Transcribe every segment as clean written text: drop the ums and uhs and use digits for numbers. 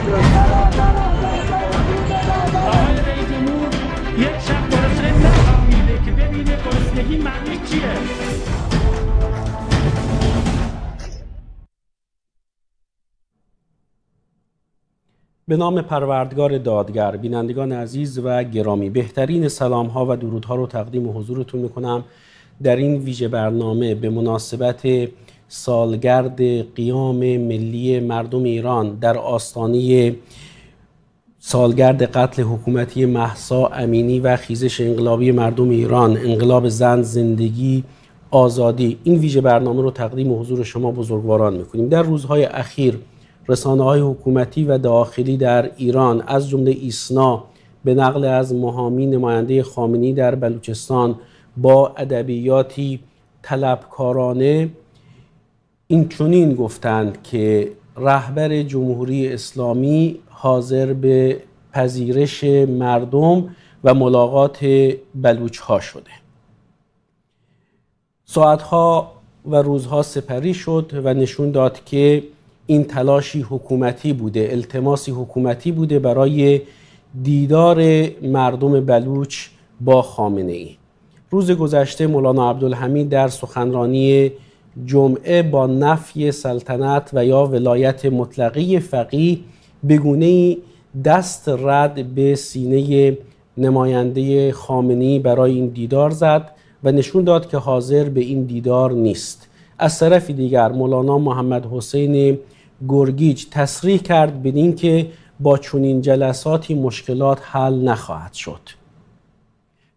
آقای رئیس جمهور یک شب گرسنه نخوابیده که ببینه گرسنگی معنیش چیه. به نام پروردگار دادگر. بینندگان عزیز و گرامی، بهترین سلام ها و درودها رو تقدیم حضورتون میکنم در این ویژه برنامه به مناسبت سالگرد قیام ملی مردم ایران در آستانه سالگرد قتل حکومتی مهسا امینی و خیزش انقلابی مردم ایران، انقلاب زن، زندگی، آزادی. این ویژه برنامه رو تقدیم حضور شما بزرگواران میکنیم. در روزهای اخیر رسانه‌های حکومتی و داخلی در ایران از جمله ایسنا به نقل از مهامی نماینده خامنه‌ای در بلوچستان با ادبیاتی طلبکارانه این چنین گفتند که رهبر جمهوری اسلامی حاضر به پذیرش مردم و ملاقات بلوچ‌ها شده. ساعتها و روزها سپری شد و نشون داد که این تلاشی حکومتی بوده، التماسی حکومتی بوده برای دیدار مردم بلوچ با خامنه‌ای. روز گذشته مولانا عبدالحمید در سخنرانی جمعه با نفی سلطنت و یا ولایت مطلقه فقیه به گونه‌ای دست رد به سینه نماینده خامنه‌ای برای این دیدار زد و نشون داد که حاضر به این دیدار نیست. از طرف دیگر مولانا محمد حسین گرگیج تصریح کرد بدین که با چنین جلساتی مشکلات حل نخواهد شد.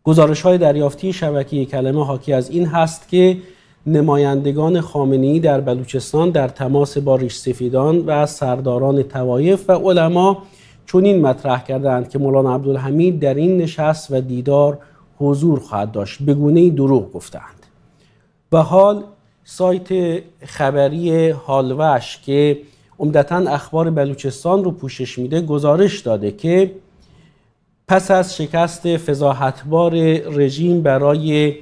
گزارش‌های دریافتی شبکه کلمه حاکی از این هست که نمایندگان خامنه‌ای در بلوچستان در تماس با ریش سفیدان و سرداران طوایف و علما چنین مطرح کردند که مولانا عبدالحمید در این نشست و دیدار حضور خواهد داشت. به گونه‌ای دروغ گفتند. و حال سایت خبری حالوش که عمدتاً اخبار بلوچستان رو پوشش میده گزارش داده که پس از شکست فضاحتبار رژیم برای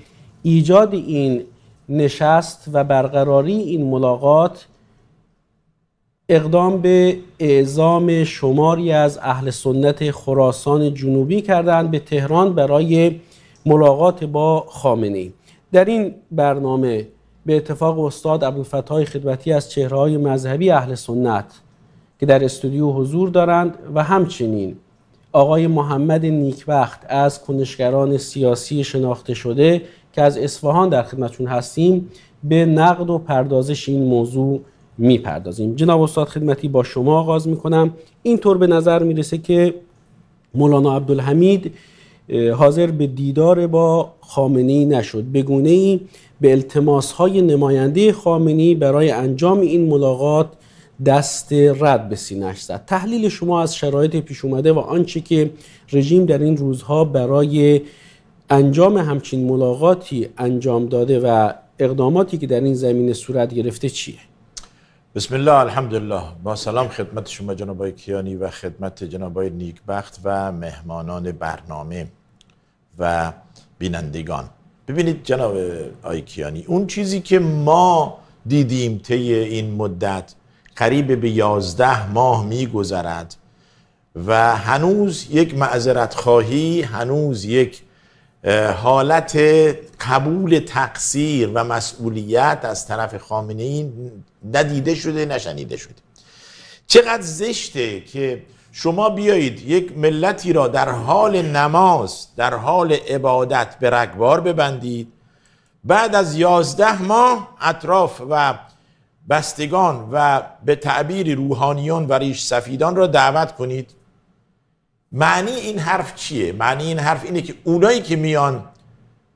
ایجاد این نشست و برقراری این ملاقات اقدام به اعزام شماری از اهل سنت خراسان جنوبی کردند به تهران برای ملاقات با خامنه‌ای. در این برنامه به اتفاق استاد ابوالفتاح خدمتی از چهره‌های مذهبی اهل سنت که در استودیو حضور دارند و همچنین آقای محمد نیکبخت از کنشگران سیاسی شناخته شده که از اصفهان در خدمتشون هستیم به نقد و پردازش این موضوع میپردازیم. جناب استاد خدمتی، با شما آغاز میکنم. اینطور به نظر میرسه که مولانا عبدالحمید حاضر به دیدار با خامنه‌ای نشد، به گونه‌ای به التماس‌های نماینده خامنه‌ای برای انجام این ملاقات دست رد به سینه‌اش زد. تحلیل شما از شرایط پیش اومده و آنچه که رژیم در این روزها برای انجام همچین ملاقاتی انجام داده و اقداماتی که در این زمینه صورت گرفته چیه؟ بسم الله الحمدلله. با سلام خدمت شما جناب آقای کیانی و خدمت جناب آقای نیکبخت و مهمانان برنامه و بینندگان. ببینید جناب آقای کیانی، اون چیزی که ما دیدیم طی این مدت قریب به 11 ماه می‌گذرد و هنوز یک معذرت خواهی، هنوز یک حالت قبول تقصیر و مسئولیت از طرف خامنه‌ای ندیده شده، نشنیده شده. چقدر زشته که شما بیایید یک ملتی را در حال نماز، در حال عبادت به رگبار ببندید، بعد از 11 ماه اطراف و بستگان و به تعبیر روحانیون و ریش سفیدان را دعوت کنید. معنی این حرف چیه؟ معنی این حرف اینه که اونایی که میان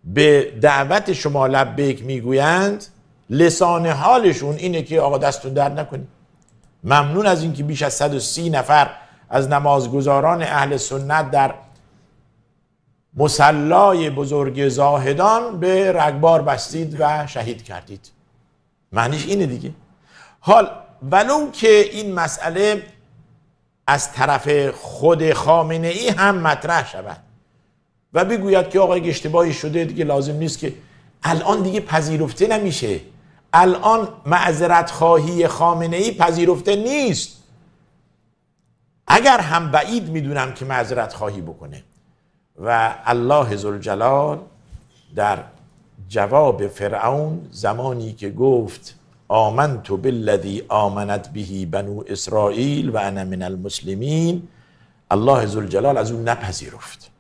به دعوت شما لبیک میگویند لسان حالشون اینه که آقا دستون درد نکنید. ممنون از اینکه بیش از 130 نفر از نمازگزاران اهل سنت در مصلای بزرگ زاهدان به رگبار بستید و شهید کردید. معنیش اینه دیگه. حال ولو که این مسئله از طرف خود خامنه ای هم مطرح شود و بگوید که آقا اشتباهی شده دیگه لازم نیست، که الان دیگه پذیرفته نمیشه. الان معذرت خواهی خامنه ای پذیرفته نیست. مگر هم بعید میدونم که معذرت خواهی بکنه. و الله ذوالجلال در جواب فرعون زمانی که گفت آمنت بالذی آمنت به بنو اسرائیل و انا من المسلمین، الله ذوالجلال از اون نپذیرفت.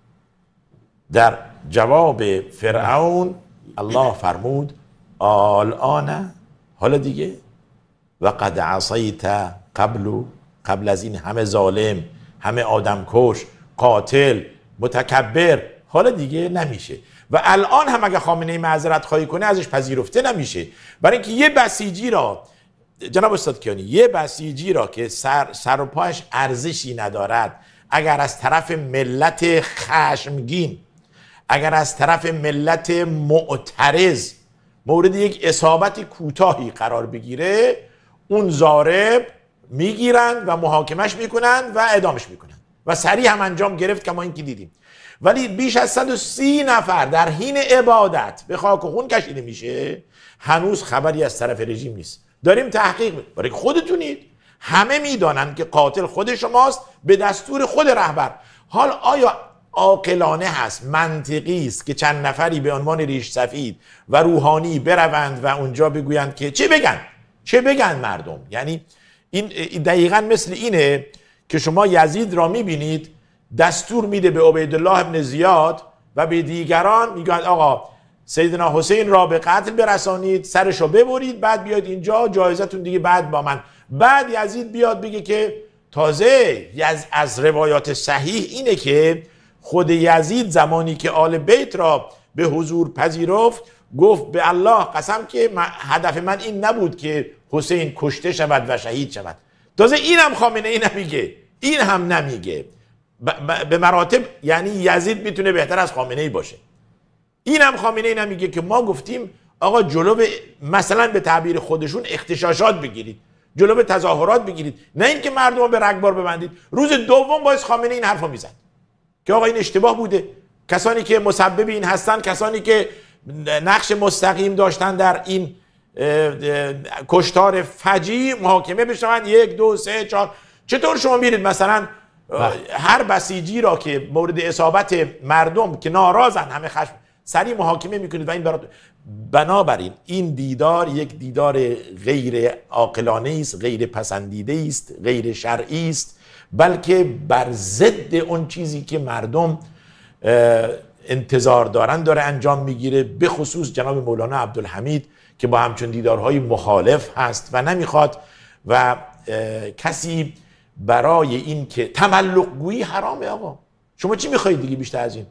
در جواب فرعون الله فرمود الان، حالا دیگه، و قد عصیت قبل از این همه ظالم، همه آدمکش، قاتل، متکبر، حالا دیگه نمیشه. و الان هم اگه خامنه‌ای معذرت خواهی کنه ازش پذیرفته نمیشه. برای اینکه یه بسیجی را، جناب استاد کیانی، یه بسیجی را که سر و پایش ارزشی ندارد، اگر از طرف ملت خشمگین، اگر از طرف ملت معترض مورد یک اصابت کوتاهی قرار بگیره، اون ضارب میگیرند و محاکمش میکنند و اعدامش میکنند و سریع هم انجام گرفت که ما این که دیدیم. ولی بیش از 130 نفر در حین عبادت به خاک و خون کشیده میشه، هنوز خبری از طرف رژیم نیست. داریم تحقیق برای خودتونید، همه میدانند که قاتل خود شماست به دستور خود رهبر. حال آیا عاقلانه هست، منطقی است که چند نفری به عنوان ریش سفید و روحانی بروند و اونجا بگویند که چه بگن مردم؟ یعنی این دقیقاً مثل اینه که شما یزید را میبینید دستور میده به عبیدالله ابن زیاد و به دیگران، میگن آقا سیدنا حسین را به قتل برسانید، سرشو ببرید، بعد بیاید اینجا، جایزتون دیگه بعد با من. بعد یزید بیاد بگه که تازه از روایات صحیح اینه که خود یزید زمانی که آل بیت را به حضور پذیرفت گفت به الله قسم که هدف من این نبود که حسین کشته شود و شهید شود. تازه اینم خامنه ای نمیگه، این هم نمیگه. به مراتب یعنی یزید میتونه بهتر از خامنه ای باشه. اینم خامنه ای نمیگه که ما گفتیم آقا جلو مثلا به تعبیر خودشون اغتشاشات بگیرید، جلو تظاهرات بگیرید، نه اینکه مردم رو به رگبار ببندید. روز دوم باز خامنه این حرفو میزد که آقا این اشتباه بوده، کسانی که مسبب این هستن، کسانی که نقش مستقیم داشتن در این کشتار فجیع محاکمه بشن، 1 2 3 4. چطور شما میرید مثلا هر بسیجی را که مورد اصابت مردم که ناراضن همه خشم سریع محاکمه میکنید و این بنابراین این دیدار یک دیدار غیر عاقلانه است، غیر پسندیده است، غیر شرعی است، بلکه بر ضد اون چیزی که مردم انتظار دارن داره انجام میگیره. به خصوص جناب مولانا عبدالحمید که با همچون دیدارهای مخالف هست و نمیخواد و کسی برای این که تملق گویی حرامه. آقا شما چی میخواهید دیگه بیشتر از این؟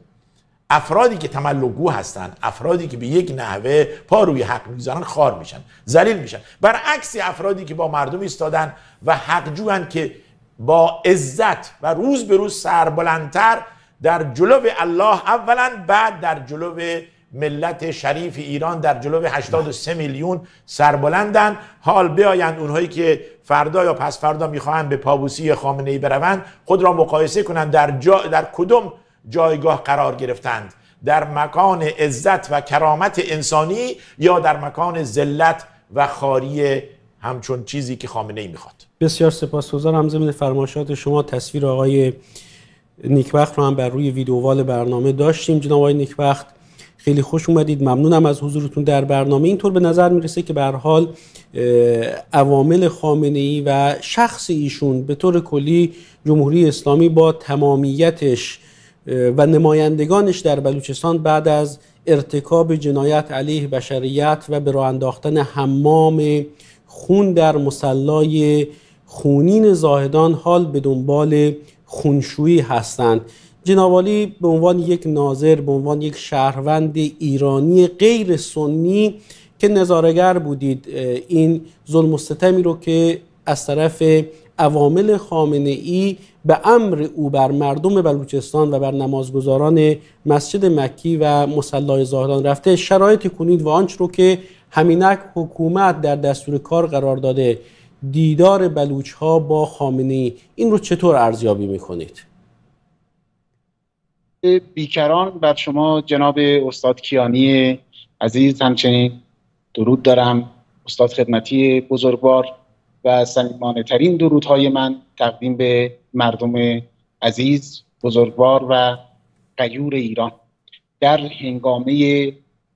افرادی که تملق گو هستن، افرادی که به یک نحوه پا روی حق میذارن خار میشن، ذلیل میشن، برعکس افرادی که با مردم ایستادن و حق جوان که با عزت و روز به روز سربلندتر در جلو الله اولا، بعد در جلو ملت شریف ایران، در جلو 83 میلیون سربلندن. حال بیایند اونهایی که فردا یا پس فردا میخواهند به پابوسی خامنه ای بروند خود را مقایسه کنند در کدوم جایگاه قرار گرفتند، در مکان عزت و کرامت انسانی یا در مکان ذلت و خاری همچون چیزی که خامنه ای میخواد. بسیار سپاسگزارم. ضمن فرمایشات شما تصویر آقای نیکبخت رو هم بر روی ویدیووال برنامه داشتیم. جناب آقای نیکبخت خیلی خوش اومدید، ممنونم از حضورتون در برنامه. اینطور به نظر میرسه که به هر حال عوامل خامنه‌ای و شخص ایشون به طور کلی جمهوری اسلامی با تمامیتش و نمایندگانش در بلوچستان بعد از ارتکاب جنایت علیه بشریت و به راه انداختن حمام خون در مصلای خونین زاهدان حال به دنبال خونشویی هستند. جناب عالی به عنوان یک ناظر، به عنوان یک شهروند ایرانی غیر سنی که نظاره‌گر بودید، این ظلم و ستمی رو که از طرف عوامل خامنه‌ای به امر او بر مردم بلوچستان و بر نمازگزاران مسجد مکی و مصلای زاهدان رفته شرایطی کنید و آنچه رو که همینک حکومت در دستور کار قرار داده، دیدار بلوچ‌ها با خامنه‌ای، این رو چطور ارزیابی می‌کنید؟ بیکران بر شما جناب استاد کیانی عزیز همچنین درود دارم، استاد خدمتی بزرگوار و صمیمانه ترین درودهای من تقدیم به مردم عزیز، بزرگوار و غیور ایران. در هنگامه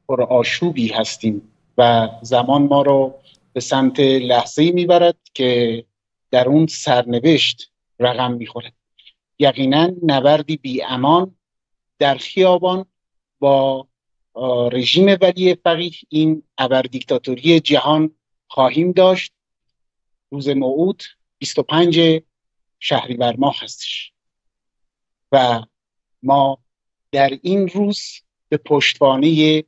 پرآشوبی هستیم و زمان ما رو به سمت لحظه‌ای میبرد که در اون سرنوشت رقم میخوره. یقینا نبردی بی امان در خیابان با رژیم ولی فقیه، این ابردیکتاتوری جهان خواهیم داشت. روز موعود 25 شهریور ماه هستش و ما در این روز به پشتوانه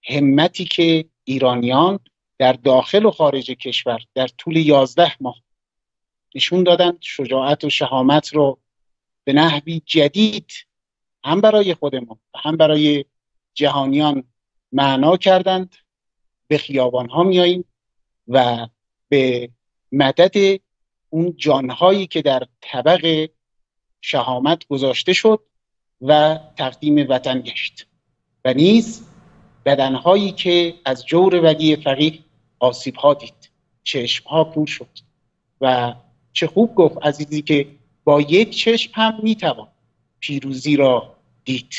همتی که ایرانیان در داخل و خارج کشور در طول 11 ماه نشون دادند، شجاعت و شهامت رو به نحوی جدید هم برای خودمان و هم برای جهانیان معنا کردند، به خیابان ها میاییم و به مدد اون جانهایی که در طبق شهامت گذاشته شد و تقدیم وطن گشت و نیز بدنهایی که از جور ولی فقیه آسیب ها دید، چشم ها کور شد و چه خوب گفت عزیزی که با یک چشم هم میتوان پیروزی را دید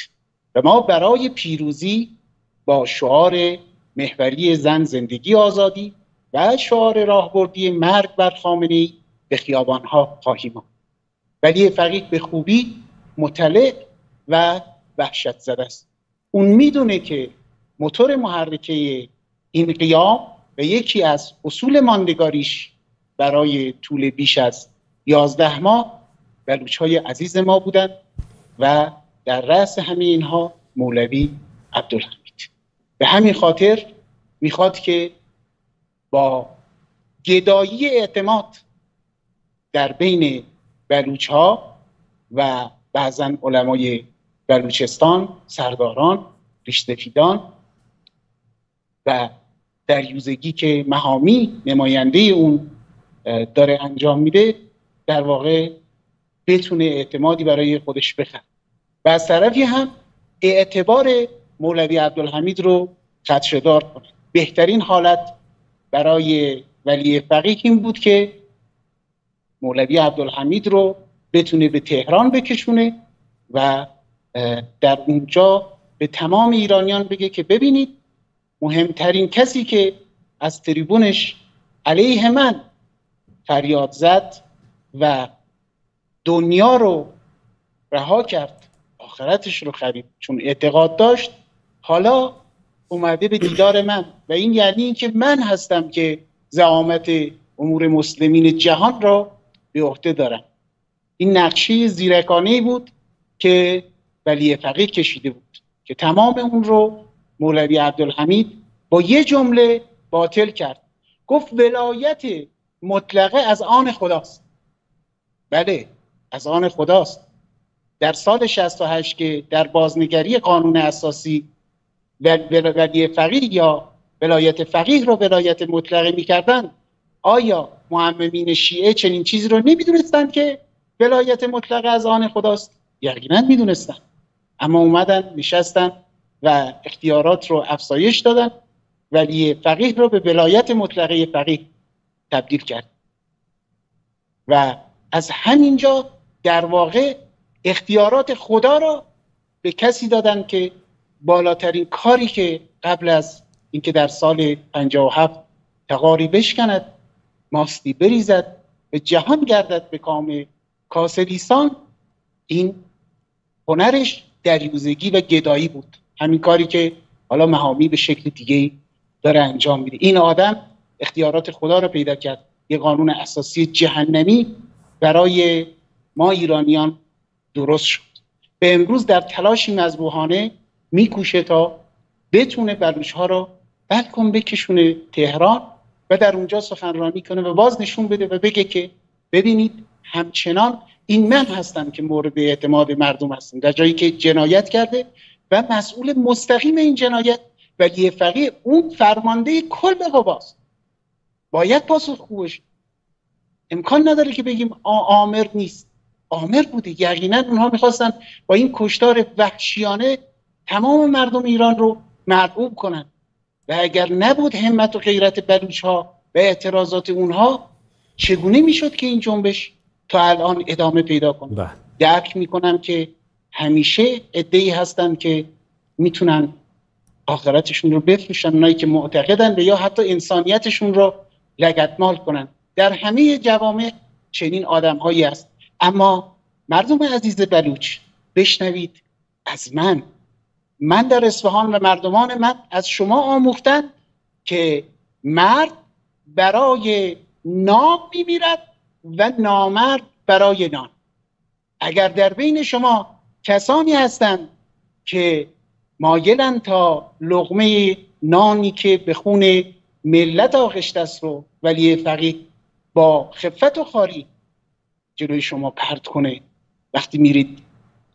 و ما برای پیروزی با شعار محوری زن، زندگی، آزادی و شعار راهبردی مرگ بر خامنه‌ای به خیابان‌ها خواهیم آمد. ولی فقیه به خوبی مطلع و وحشت زده است. اون میدونه که موتور محرکه این قیام و یکی از اصول ماندگاریش برای طول بیش از 11 ماه بلوچ‌های عزیز ما بودند و در رأس همه اینها مولوی عبدالحمید. به همین خاطر میخواد که با گدایی اعتماد در بین بلوچ‌ها و بعضن علمای بلوچستان، سرداران، ریش‌سفیدان و دریوزگی که مهامی نماینده اون داره انجام میده، در واقع بتونه اعتمادی برای خودش بخره و از طرفی هم اعتبار مولوی عبدالحمید رو خدشه‌دار کنه. بهترین حالت برای ولی فقیه این بود که مولوی عبدالحمید رو بتونه به تهران بکشونه و در اونجا به تمام ایرانیان بگه که ببینید مهمترین کسی که از تریبونش علیه من فریاد زد و دنیا رو رها کرد، آخرتش رو خرید، چون اعتقاد داشت، حالا اومده به دیدار من و این یعنی این که من هستم که زعامت امور مسلمین جهان را به عهده دارم. این نقشه زیرکانه‌ای بود که ولی فقیه کشیده بود که تمام اون رو مولوی عبدالحمید با یه جمله باطل کرد. گفت ولایت مطلقه از آن خداست. بله، از آن خداست. در سال 68 که در بازنگری قانون اساسی ولی فقیه یا ولایت فقیه رو ولایت مطلقه می‌کردن، آیا معممین شیعه چنین چیزی رو نمی‌دونستن که ولایت مطلقه از آن خداست؟ یقینا می‌دونستن، اما اومدن نشستن و اختیارات رو افزایش دادن، ولی فقیه رو به ولایت مطلقه فقیه تبدیل کرد و از همینجا در واقع اختیارات خدا رو به کسی دادن که بالاترین کاری که قبل از اینکه در سال 57 تغاری بشکند، ماستی بریزد، به جهان گردد به کام کاسه لیسان، این هنرش دریوزگی و گدایی بود. همین کاری که حالا مهامی به شکل دیگه داره انجام میده. این آدم اختیارات خدا رو پیدا کرد. یه قانون اساسی جهنمی برای ما ایرانیان درست شد. به امروز در تلاشی مذبوحانه میکوشه تا بتونه بلوچ‌ها رو بلکن بکشونه تهران و در اونجا سخنرانی کنه و باز نشون بده و بگه که ببینید همچنان این من هستم که مورد اعتماد مردم هستم، در جایی که جنایت کرده و مسئول مستقیم این جنایت ولی فقیه اون فرمانده کل قواست، باید پاسخگو بشه. امکان نداره که بگیم آمر نیست، آمر بوده. یقینا اونها میخواستن با این کشتار وحشیانه تمام مردم ایران رو مرعوب کنن و اگر نبود همت و غیرت بلوچ‌ها و اعتراضات اونها، چگونه میشد که این جنبش تا الان ادامه پیدا کنه؟ درک میکنم که همیشه عده‌ای هستن که میتونن آخرتشون رو بفروشن، اونایی که معتقدن به یا حتی انسانیتشون رو لگدمال کنن. در همه جوامع چنین آدم‌هایی هست. اما مردم عزیز بلوچ، بشنوید از من در اصفهان و مردمان من از شما آموختن که مرد برای نام میمیرد و نامرد برای نان. اگر در بین شما کسانی هستند که مایلن تا لقمه نانی که به خون ملت آغشته است رو ولی فقیه با خفت و خواری جلوی شما پرت کنه، وقتی میرید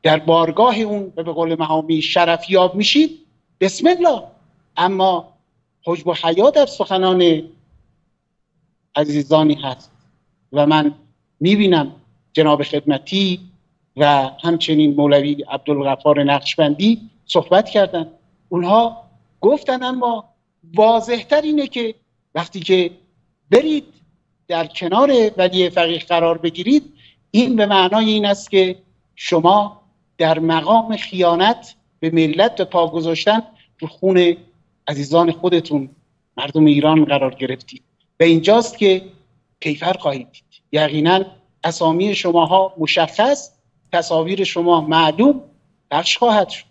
در بارگاه اون و به قول مهامی شرفیاب میشید، بسم الله. اما حجب و حیا در سخنان عزیزانی هست و من میبینم جناب خدمتی و همچنین مولوی عبدالغفار نقشبندی صحبت کردن. اونها گفتن اما واضح‌تر اینه که وقتی که برید در کنار ولی فقیه قرار بگیرید، این به معنای این است که شما در مقام خیانت به ملت و پا گذاشتن رو خون عزیزان خودتون مردم ایران قرار گرفتید و اینجاست که کیفر خواهید دید. یقینا اسامی شماها مشخص، تصاویر شما معلوم، پخش خواهد شد.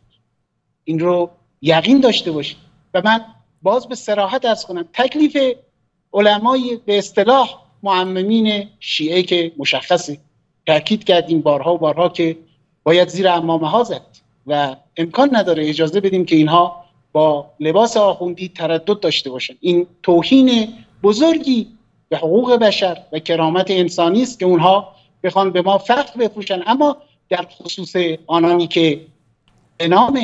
این رو یقین داشته باشید. و من باز به صراحت عرض کنم تکلیف علمای به اصطلاح معممین شیعه که مشخصه، تاکید کردیم بارها و بارها که باید زیر عمامه ها زد و امکان نداره اجازه بدیم که اینها با لباس آخوندی تردد داشته باشن. این توهین بزرگی به حقوق بشر و کرامت انسانی است که اونها بخوان به ما فخر بفروشن. اما در خصوص آنانی که به نام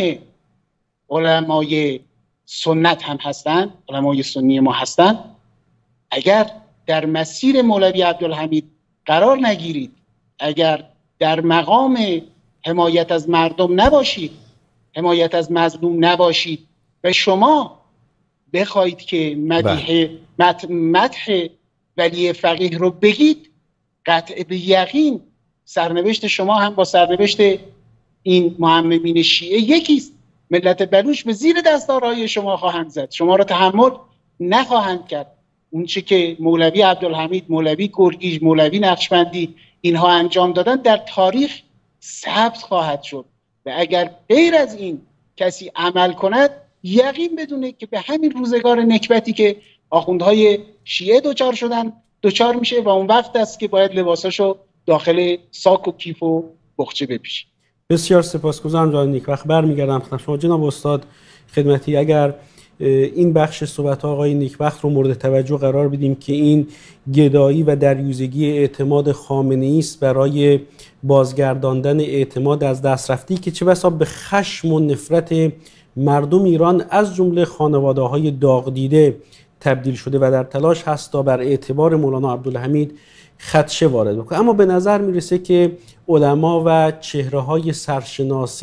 علمای سنت هم هستن، علمای سنی ما هستن، اگر در مسیر مولوی عبدالحمید قرار نگیرید، اگر در مقام حمایت از مردم نباشید، حمایت از مظلوم نباشید و شما بخواید که مدح ولی فقیه رو بگید، قطع به یقین سرنوشت شما هم با سرنوشت این معممین شیعه یکیست. ملت بلوچ به زیر دستارهای شما خواهند زد، شما را تحمل نخواهند کرد. اون چی که مولوی عبدالحمید، مولوی گرگیج، مولوی نقشبندی اینها انجام دادن در تاریخ ثبت خواهد شد و اگر غیر از این کسی عمل کند، یقین بدونه که به همین روزگار نکبتی که آخوندهای شیعه دوچار شدن دوچار میشه و اون وقت است که باید لباساشو داخل ساک و کیف و بخچه بپیشه. بسیار سپاسگزارم جناب نیکبخت. برمیگردم خدمت شما جناب استاد خدمتی. اگر این بخش صحبت آقای نیکبخت رو مورد توجه قرار بدیم که این گدایی و دریوزگی اعتماد خامنه‌ای است برای بازگرداندن اعتماد از دست رفتی که چه بسا به خشم و نفرت مردم ایران از جمله خانواده‌های داغ دیده تبدیل شده و در تلاش هست تا بر اعتبار مولانا عبدالحمید خدشه وارد بکنه. اما به نظر میرسه که علما و چهره‌های سرشناس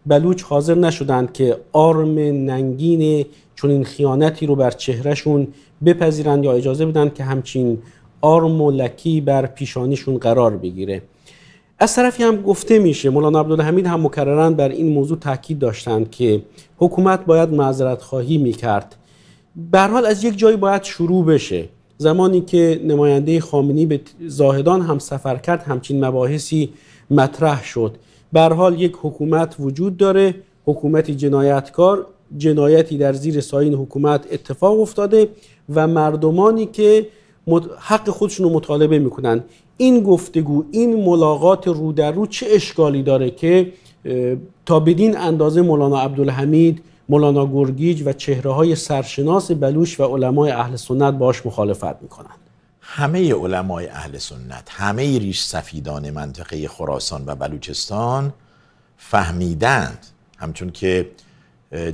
بلوچ حاضر نشدند که آرم ننگین چون این خیانتی رو بر چهرهشون بپذیرند یا اجازه بدن که همچین آرم و لکی بر پیشانیشون قرار بگیره. از طرفی هم گفته میشه، مولانا عبدالحمید هم مکرراً بر این موضوع تاکید داشتند که حکومت باید معذرت خواهی میکرد. به هر حال از یک جایی باید شروع بشه. زمانی که نماینده خامنه‌ای به زاهدان هم سفر کرد، همچین مباحثی مطرح شد. به هر حال یک حکومت وجود داره، حکومتی جنایتکار، جنایتی در زیر سایه حکومت اتفاق افتاده و مردمانی که حق خودشون رو مطالبه میکنن. این گفتگو، این ملاقات رو در رو چه اشکالی داره که تا بدین اندازه مولانا عبدالحمید، مولانا گرگیج و چهره‌های سرشناس بلوچ و علمای اهل سنت باش مخالفت میکنند؟ همه علمای اهل سنت، همه ریش سفیدان منطقه خراسان و بلوچستان فهمیدند، همچون که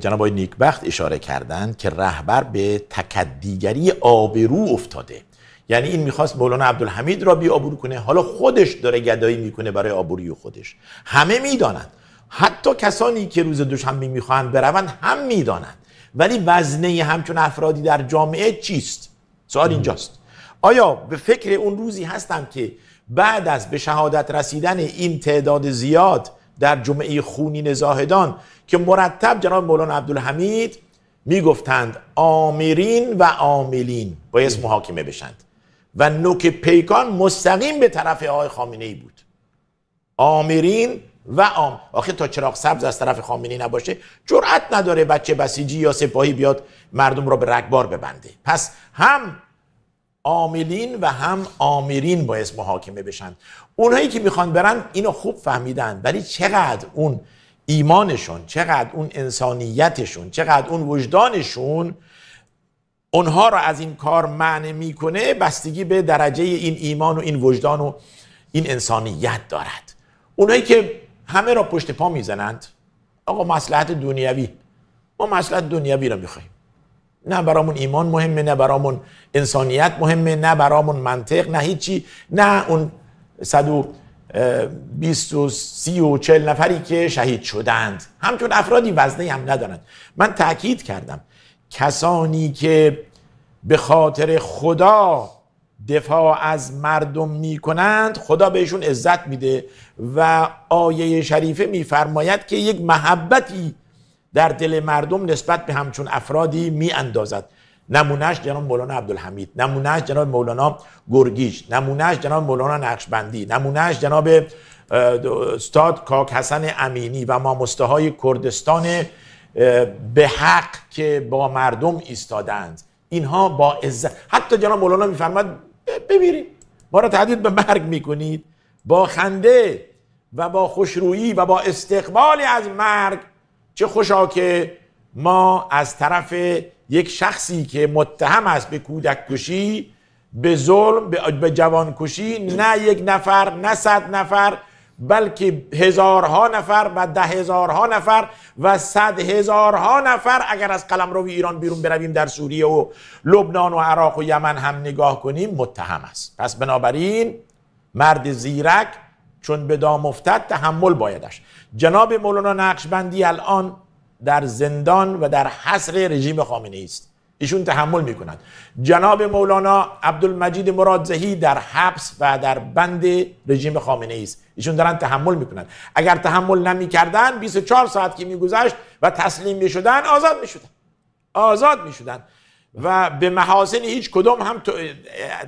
جناب آقای نیکبخت اشاره کردند، که رهبر به تکدیگری آبرو افتاده. یعنی این میخواست مولانا عبدالحمید را بی آبرو کنه، حالا خودش داره گدایی میکنه برای آبروی خودش. همه میدانند، حتی کسانی که روز دوشنبه میخواهند بروند هم میدانند، ولی وزنه همچون افرادی در جامعه چیست؟ سوال اینجاست. آیا به فکر اون روزی هستند که بعد از به شهادت رسیدن این تعداد زیاد در جمعه خونین زاهدان که مرتب جناب مولانا عبدالحمید میگفتند آمرین و عاملین باید محاکمه بشند و نوک پیکان مستقیم به طرف آقای خامنه‌ای بود. آمرین و آخه تا چراغ سبز از طرف خامنه‌ای نباشه جرأت نداره بچه بسیجی یا سپاهی بیاد مردم را به رگبار ببنده. پس هم عاملین و هم آمرین باید محاکمه بشن. اونهایی که میخوان برن اینو خوب فهمیدن، ولی چقدر اون ایمانشون، چقدر اون انسانیتشون، چقدر اون وجدانشون اونها را از این کار منع میکنه بستگی به درجه این ایمان و این وجدان و این انسانیت دارد. اونهایی که همه را پشت پا میزنند، آقا مصلحت دنیوی، ما مصلحت دنیوی را میخوایم، نه برامون ایمان مهمه، نه برامون انسانیت مهمه، نه برامون منطق، نه هیچی، نه اون 120 و 30 و 40 نفری که شهید شدند، همچون افرادی وزنه هم ندارند. من تأکید کردم کسانی که به خاطر خدا دفاع از مردم می کنند خدا بهشون عزت میده و آیه شریفه میفرماید که یک محبتی در دل مردم نسبت به همچون افرادی می اندازد. نمونهش جناب مولانا عبدالحمید، نمونهش جناب مولانا گرگیش، نمونهش جناب مولانا نقشبندی، نمونهش جناب استاد کاک حسن امینی و ماموسته‌های کردستان به حق که با مردم ایستادند. اینها با عزت، حتی جناب مولانا میفرماید ببینید ما را تهدید به مرگ میکنید، با خنده و با خوشرویی و با استقبال از مرگ چه خوشا که ما از طرف یک شخصی که متهم است به کودک کشی، به ظلم، به جوان کشی، نه یک نفر، نه 100 نفر، بلکه هزارها نفر و 10,000ها نفر و 100,000ها نفر اگر از قلمرو ایران بیرون برویم در سوریه و لبنان و عراق و یمن هم نگاه کنیم متهم است. پس بنابراین مرد زیرک چون به دام افتد تحمل بایدش. جناب مولانا نقشبندی الان در زندان و در حصر رژیم خامنه‌ای است، ایشون تحمل میکنند. جناب مولانا عبدالمجید مرادزهی در حبس و در بند رژیم خامنه‌ای است، ایشون دارن تحمل میکنند. اگر تحمل نمیکردن 24 ساعت که میگذشت و تسلیم میشدن آزاد میشدن و به محاسن هیچ کدوم هم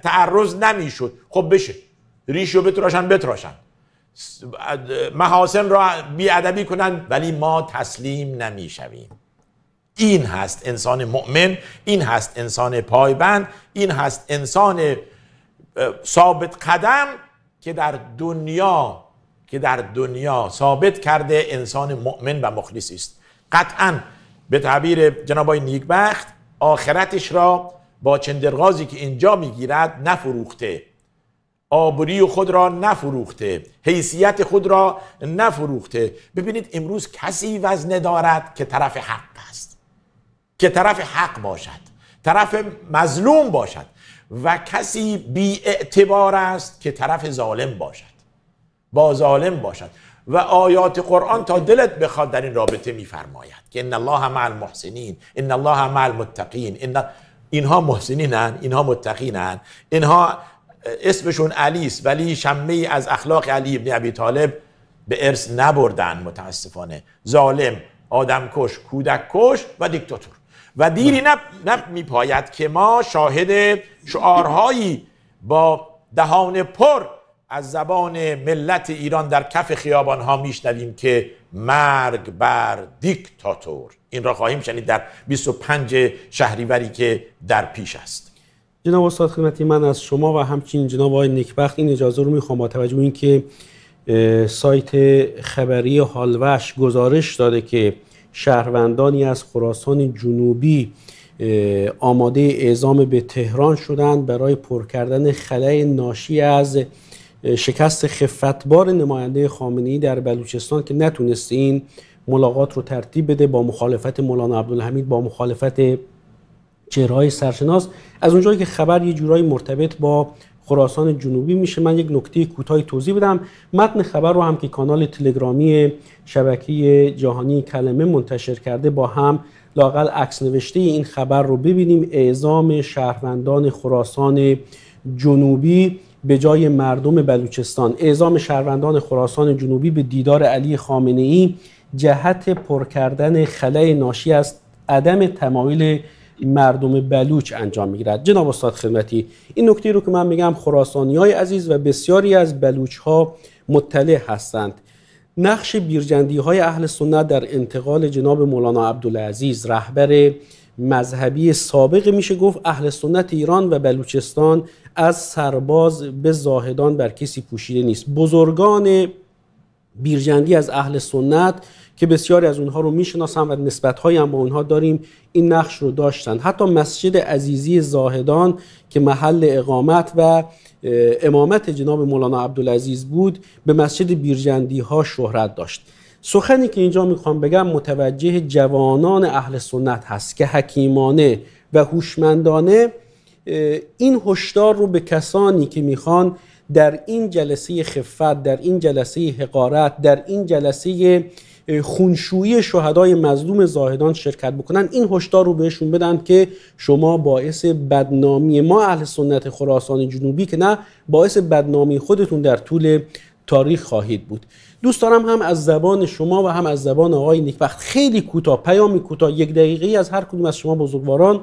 تعرض نمیشد. خب بشه ریشو بتراشن محاسن را بی‌ادبی کنن، ولی ما تسلیم نمیشویم. این هست انسان مؤمن، این هست انسان پایبند، این هست انسان ثابت قدم که در دنیا ثابت کرده انسان مؤمن و مخلص است. قطعا به تعبیر جناب آقای نیکبخت آخرتش را با چندرغازی که اینجا میگیرد نفروخته، آبروی خود را نفروخته، حیثیت خود را نفروخته. ببینید امروز کسی وزنه دارد که طرف حق است، که طرف حق باشد، طرف مظلوم باشد، و کسی بی اعتبار است که طرف ظالم باشد، با ظالم باشد. و آیات قرآن تا دلت بخواد در این رابطه میفرماید که ان الله مع المحسنین، ان الله مع المتقین. اینها محسنینن، اینها متقینن، اینها اسمشون علی است ولی شمه از اخلاق علی ابن ابی طالب به ارث نبردن متاسفانه. ظالم، آدمکش، کودککش و دیکتاتور. و دیری میپاید که ما شاهد شعارهایی با دهان پر از زبان ملت ایران در کف خیابانها میشنویم که مرگ بر دیکتاتور. این را خواهیم شنید در 25 شهریوری که در پیش است. جناب استاد خدمتی من از شما و همچنین جناب آقای نیکبخت این اجازه رو میخوام با توجه به اینکه سایت خبری هالوش گزارش داده که شهروندانی از خراسان جنوبی آماده اعزام به تهران شدند برای پر کردن خلأ ناشی از شکست خفتبار نماینده خامنه‌ای در بلوچستان که نتونسته این ملاقات رو ترتیب بده با مخالفت مولانا عبدالحمید، با مخالفت چهره‌های سرشناس. از اونجایی که خبر یه جورایی مرتبط با خراسان جنوبی میشه، من یک نکته کوتاهی توضیح بدم. متن خبر رو هم که کانال تلگرامی شبکه جهانی کلمه منتشر کرده با هم لااقل عکس نوشته این خبر رو ببینیم. اعزام شهروندان خراسان جنوبی به جای مردم بلوچستان. اعزام شهروندان خراسان جنوبی به دیدار علی خامنه‌ای جهت پر کردن خلأ ناشی از عدم تمایل مردم بلوچ انجام میگیرد. جناب استاد خدمتی، این نکته رو که من میگم خراسانی‌های عزیز و بسیاری از بلوچ‌ها مطلع هستند. نقش بیرجندی‌های اهل سنت در انتقال جناب مولانا عبدالعزیز، رهبر مذهبی سابق میشه گفت اهل سنت ایران و بلوچستان، از سرباز به زاهدان بر کسی پوشیده نیست. بزرگان بیرجندی از اهل سنت که بسیاری از اونها رو میشناسم و نسبت‌هایی هم با اونها داریم، این نقش رو داشتن. حتی مسجد عزیزی زاهدان که محل اقامت و امامت جناب مولانا عبدالعزیز بود، به مسجد بیرجندی ها شهرت داشت. سخنی که اینجا میخوام بگم متوجه جوانان اهل سنت هست که حکیمانه و هوشمندانه این هشدار رو به کسانی که میخوان در این جلسه خفت، در این جلسه حقارت، در این جلسه خونشویی شهدای مظلوم زاهدان شرکت بکنن، این هشدار رو بهشون بدن که شما باعث بدنامی ما اهل سنت خراسان جنوبی که نه، باعث بدنامی خودتون در طول تاریخ خواهید بود. دوست دارم هم از زبان شما و هم از زبان آقای نیکبخت خیلی کوتاه، پیامی کوتاه، 1 دقیقه از هر کدوم از شما بزرگواران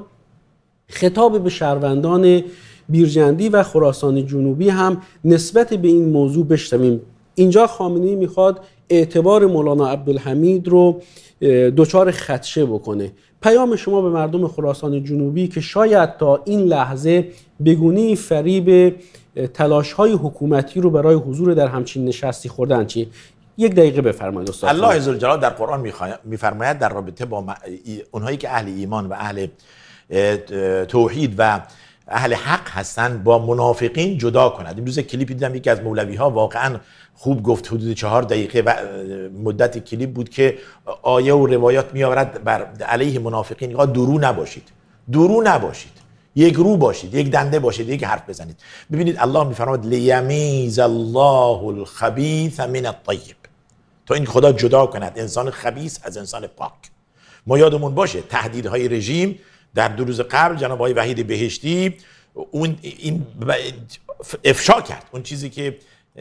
خطاب به شهروندان بیرجندی و خراسان جنوبی هم نسبت به این موضوع بشنویم. اینجا خامنه‌ای میخواد اعتبار مولانا عبدالحمید رو دچار خدشه بکنه. پیام شما به مردم خراسان جنوبی که شاید تا این لحظه بگونی فریب تلاش‌های حکومتی رو برای حضور در همچین نشستی خوردن چی؟ 1 دقیقه بفرمایید استاد. الله عزوجل در قرآن میفرماید در رابطه با اونهایی که اهل ایمان و اهل توحید و اهل حق هستن با منافقین جدا کند. امروز کلیپی دیدم یکی از مولوی ها واقعا خوب گفت، حدود 4 دقیقه و مدت کلیپ بود که آیه و روایات میآورد بر علیه منافقین. درو نباشید، درو نباشید، یک رو باشید، یک دنده باشید، یک حرف بزنید. ببینید الله میفرماید لیمیز الله الخبیث من الطیب، تا این خدا جدا کند انسان خبیث از انسان پاک. ما یادمون باشه تهدیدهای رژیم در 2 روز قبل جناب آقای وحید بهشتی اون این افشا کرد، اون چیزی که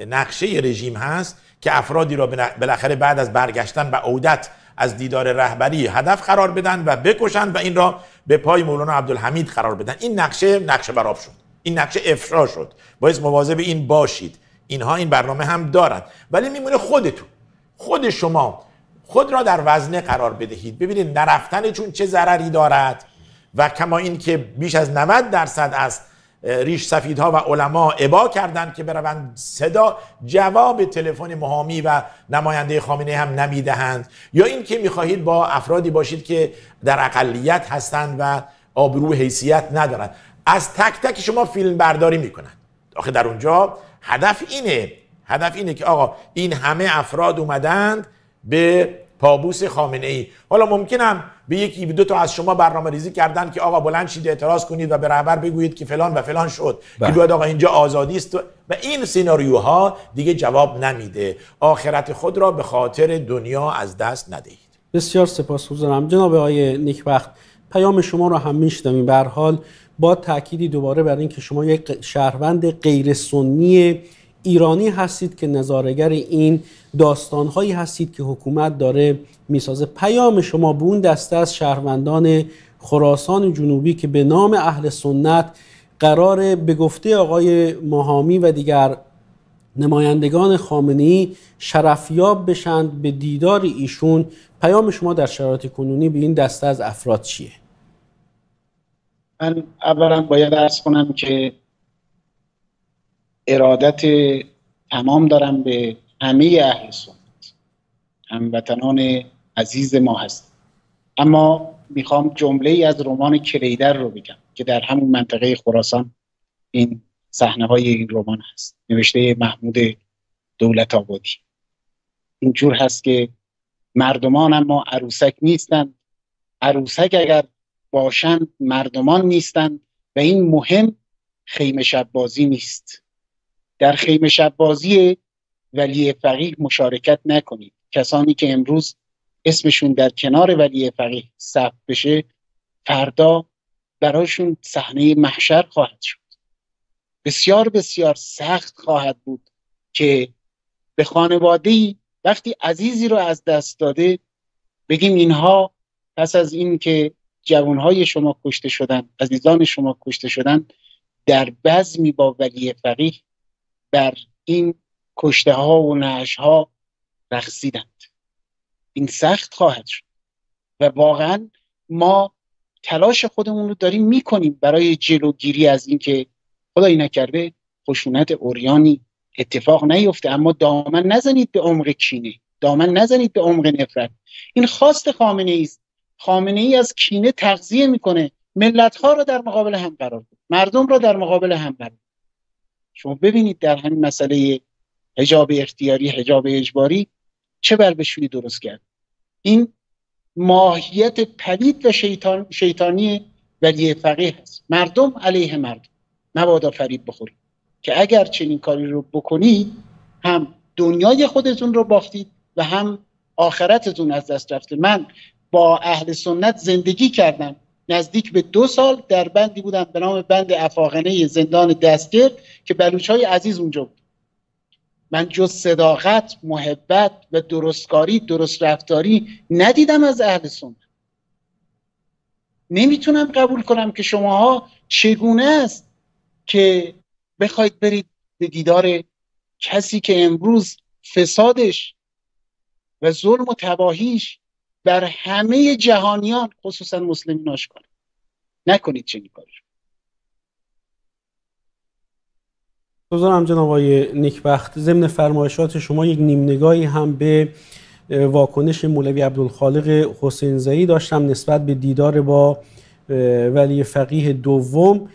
نقشه رژیم هست که افرادی را بالاخره بعد از برگشتن و عودت از دیدار رهبری هدف قرار بدن و بکشن و این را به پای مولانا عبدالحمید قرار بدن. این نقشه براب شد، این نقشه افشا شد. باید مواظب این باشید. اینها این برنامه هم دارند، ولی میمونه خودتون، خود شما خود را در وزنه قرار بدهید. ببینید نرفتن چون چه ضرری دارد و کما این که بیش از 90% از ریش سفیدها و علما ابا کردند که بروند صدا جواب تلفن محامی و نماینده خامنه‌ای هم نمیدهند، یا این که میخواهید با افرادی باشید که در اقلیت هستند و آبرو حیثیت ندارند. از تک تک شما فیلم برداری میکنند. آخه در اونجا هدف اینه که آقا این همه افراد اومدند به پابوس خامنه‌ای. حالا ممکنم به 1-2 تا از شما برنامه ریزی کردن که آقا بلند شید اعتراض کنید و به رهبر بگویید که فلان و فلان شد، که باید آقا اینجا آزادی است، و این سیناریوها دیگه جواب نمیده. آخرت خود را به خاطر دنیا از دست ندهید. بسیار سپاسگزارم جناب آقای نیکبخت. پیام شما را هم میشنویم. به هر حال با تأکیدی دوباره بر این که شما یک شهروند غیر سنی ایرانی هستید که نظاره‌گر این داستان‌هایی هستید که حکومت داره میسازه. پیام شما به اون دسته از شهروندان خراسان جنوبی که به نام اهل سنت قراره به گفته آقای ماهامی و دیگر نمایندگان خامنه‌ای شرفیاب بشند به دیدار ایشون، پیام شما در شرایط کنونی به این دسته از افراد چیه؟ من اولا باید عرض کنم که ارادت تمام دارم به همه اهل سنت، هموطنان عزیز ما هست. اما میخوام جمله ای از رمان کلیدر رو بگم که در همون منطقه خراسان این صحنه های این رمان هست، نوشته محمود دولت آبادی. اینجور هست که مردمان اما عروسک نیستند، عروسک اگر باشند مردمان نیستند و این مهم خیمه شب بازی نیست. در خیمه شب بازی ولی فقیه مشارکت نکنید. کسانی که امروز اسمشون در کنار ولی فقیه ثبت بشه فردا برایشون صحنه محشر خواهد شد. بسیار بسیار سخت خواهد بود که به خانواده‌ای وقتی عزیزی رو از دست داده بگیم اینها پس از این که جوانهای شما کشته شدن، عزیزان شما کشته شدن، در بزمی با ولی فقیه بر این کشته ها و نعش ها رقصیدند. این سخت خواهد شد و واقعا ما تلاش خودمون رو داریم میکنیم برای جلوگیری از این که خدایی نکرده خشونت عریانی اتفاق نیفته، اما دامن نزنید به عمق کینه، دامن نزنید به عمق نفرت. این خواست خامنه ای است. خامنه ای از کینه تغذیه میکنه، ملت ها رو در مقابل هم قرار بده، مردم رو در مقابل هم قرار بده. شما ببینید در همین مسئله حجاب اختیاری، حجاب اجباری چه بلبشویی درست کرد. این ماهیت پلید و شیطانی ولی فقیه هست. مردم علیه مردم، مبادا فریب بخورید که اگر چنین کاری رو بکنید هم دنیای خودتون رو باختید و هم آخرتتون از دست رفته. من با اهل سنت زندگی کردم نزدیک به 2 سال، در بندی بودم به نام بند افاقنه زندان دستگرد که بلوچ‌های عزیز اونجا بود. من جز صداقت، محبت و درستکاری، درست رفتاری ندیدم از اهل سنت. نمیتونم قبول کنم که شماها چگونه است که بخواید برید به دیدار کسی که امروز فسادش و ظلم و تباهیش بر همه جهانیان خصوصا مسلمین آشکاره. نکنید چنین کاری. بزرگم جناب آقای نیکبخت، ضمن فرمایشات شما یک نیم نگاهی هم به واکنش مولوی عبدالخالق حسین زئی داشتم نسبت به دیدار با ولی فقیه دوم.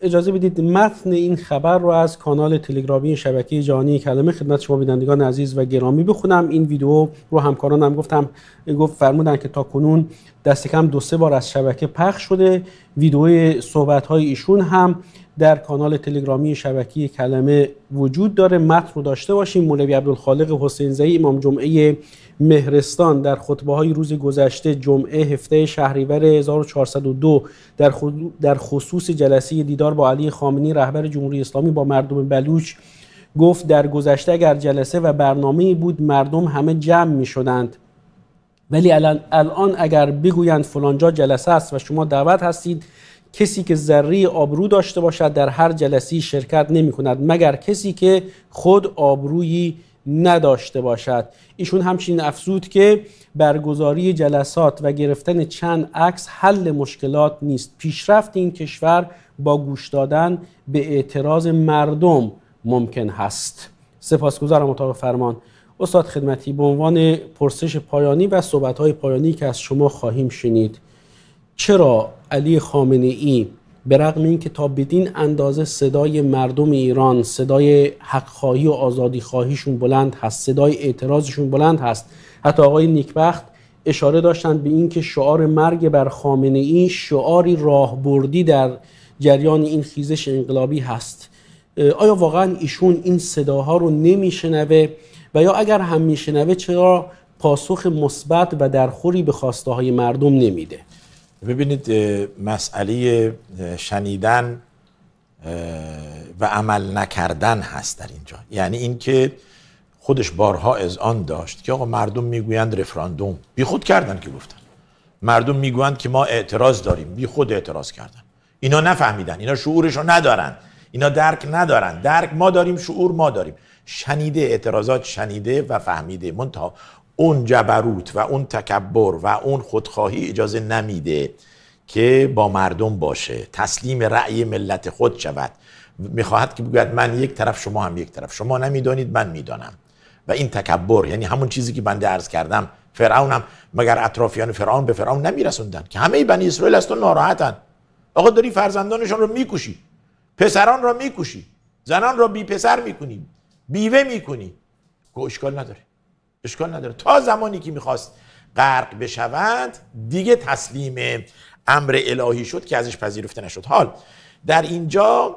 اجازه بدید متن این خبر رو از کانال تلگرامی شبکه جهانی کلمه خدمت شما بینندگان عزیز و گرامی بخونم. این ویدیو رو همکارانم فرمودن که تا کنون دست کم 2-3 بار از شبکه پخش شده. ویدیو صحبت‌های ایشون هم در کانال تلگرامی شبکه کلمه وجود داره. متن رو داشته باشیم. مولوی عبدالخالق حسین زئی امام جمعه مهرستان در خطبه‌های روز گذشته جمعه 17 شهریور 1402 در خصوص جلسه دیدار با علی خامنه‌ای رهبر جمهوری اسلامی با مردم بلوچ گفت در گذشته اگر جلسه و برنامه‌ای بود مردم همه جمع می‌شدند، ولی الان اگر بگویند فلانجا جلسه است و شما دعوت هستید، کسی که ذره آبرو داشته باشد در هر جلسه‌ای شرکت نمی‌کند مگر کسی که خود آبرویی نداشته باشد. ایشون همچنین افزود که برگزاری جلسات و گرفتن چند عکس حل مشکلات نیست. پیشرفت این کشور با گوش دادن به اعتراض مردم ممکن هست. سپاسگزارم اتاق فرمان. استاد خدمتی، به عنوان پرسش پایانی و صحبت‌های پایانی که از شما خواهیم شنید، چرا علی خامنه‌ای به رغم این که تا بدین اندازه صدای مردم ایران، صدای حق‌خواهی و آزادی‌خواهیشون بلند هست، صدای اعتراضشون بلند هست، حتی آقای نیکبخت اشاره داشتند به این که شعار مرگ بر خامنه‌ای شعاری راهبردی در جریان این خیزش انقلابی هست، آیا واقعا ایشون این صداها رو نمیشنوه و یا اگر هم میشنوه چرا پاسخ مثبت و درخوری به خواسته های مردم نمیده؟ ببینید، مسئله شنیدن و عمل نکردن هست در اینجا. یعنی اینکه خودش بارها اذعان داشت که آقا مردم میگویند رفراندوم، بی خود کردن که گفتن. مردم میگویند که ما اعتراض داریم، بی خود اعتراض کردن. اینا نفهمیدن، اینا شعورشو ندارن، اینا درک ندارن. درک ما داریم، شعور ما داریم. شنیده، اعتراضات شنیده و فهمیده. منتها اون جبروت و اون تکبر و اون خودخواهی اجازه نمیده که با مردم باشه، تسلیم رأی ملت خود شود. میخواهد که بگوید من یک طرف شما هم یک طرف، شما نمیدانید من میدانم. و این تکبر، یعنی همون چیزی که بنده عرض کردم، فرعون هم مگر اطرافیان فرعون به فرعون نمیرسوندن که همه بنی اسرائیل از تو ناراحتن؟ آقا داری فرزندانشون رو میکشی، پسران رو میکشی، زنان رو بی پسر میکنی، بیوه میکنی. اشکال نداره، اشکال نداره. تا زمانی که میخواست غرق بشود دیگه تسلیم امر الهی شد که ازش پذیرفته نشد. حال در اینجا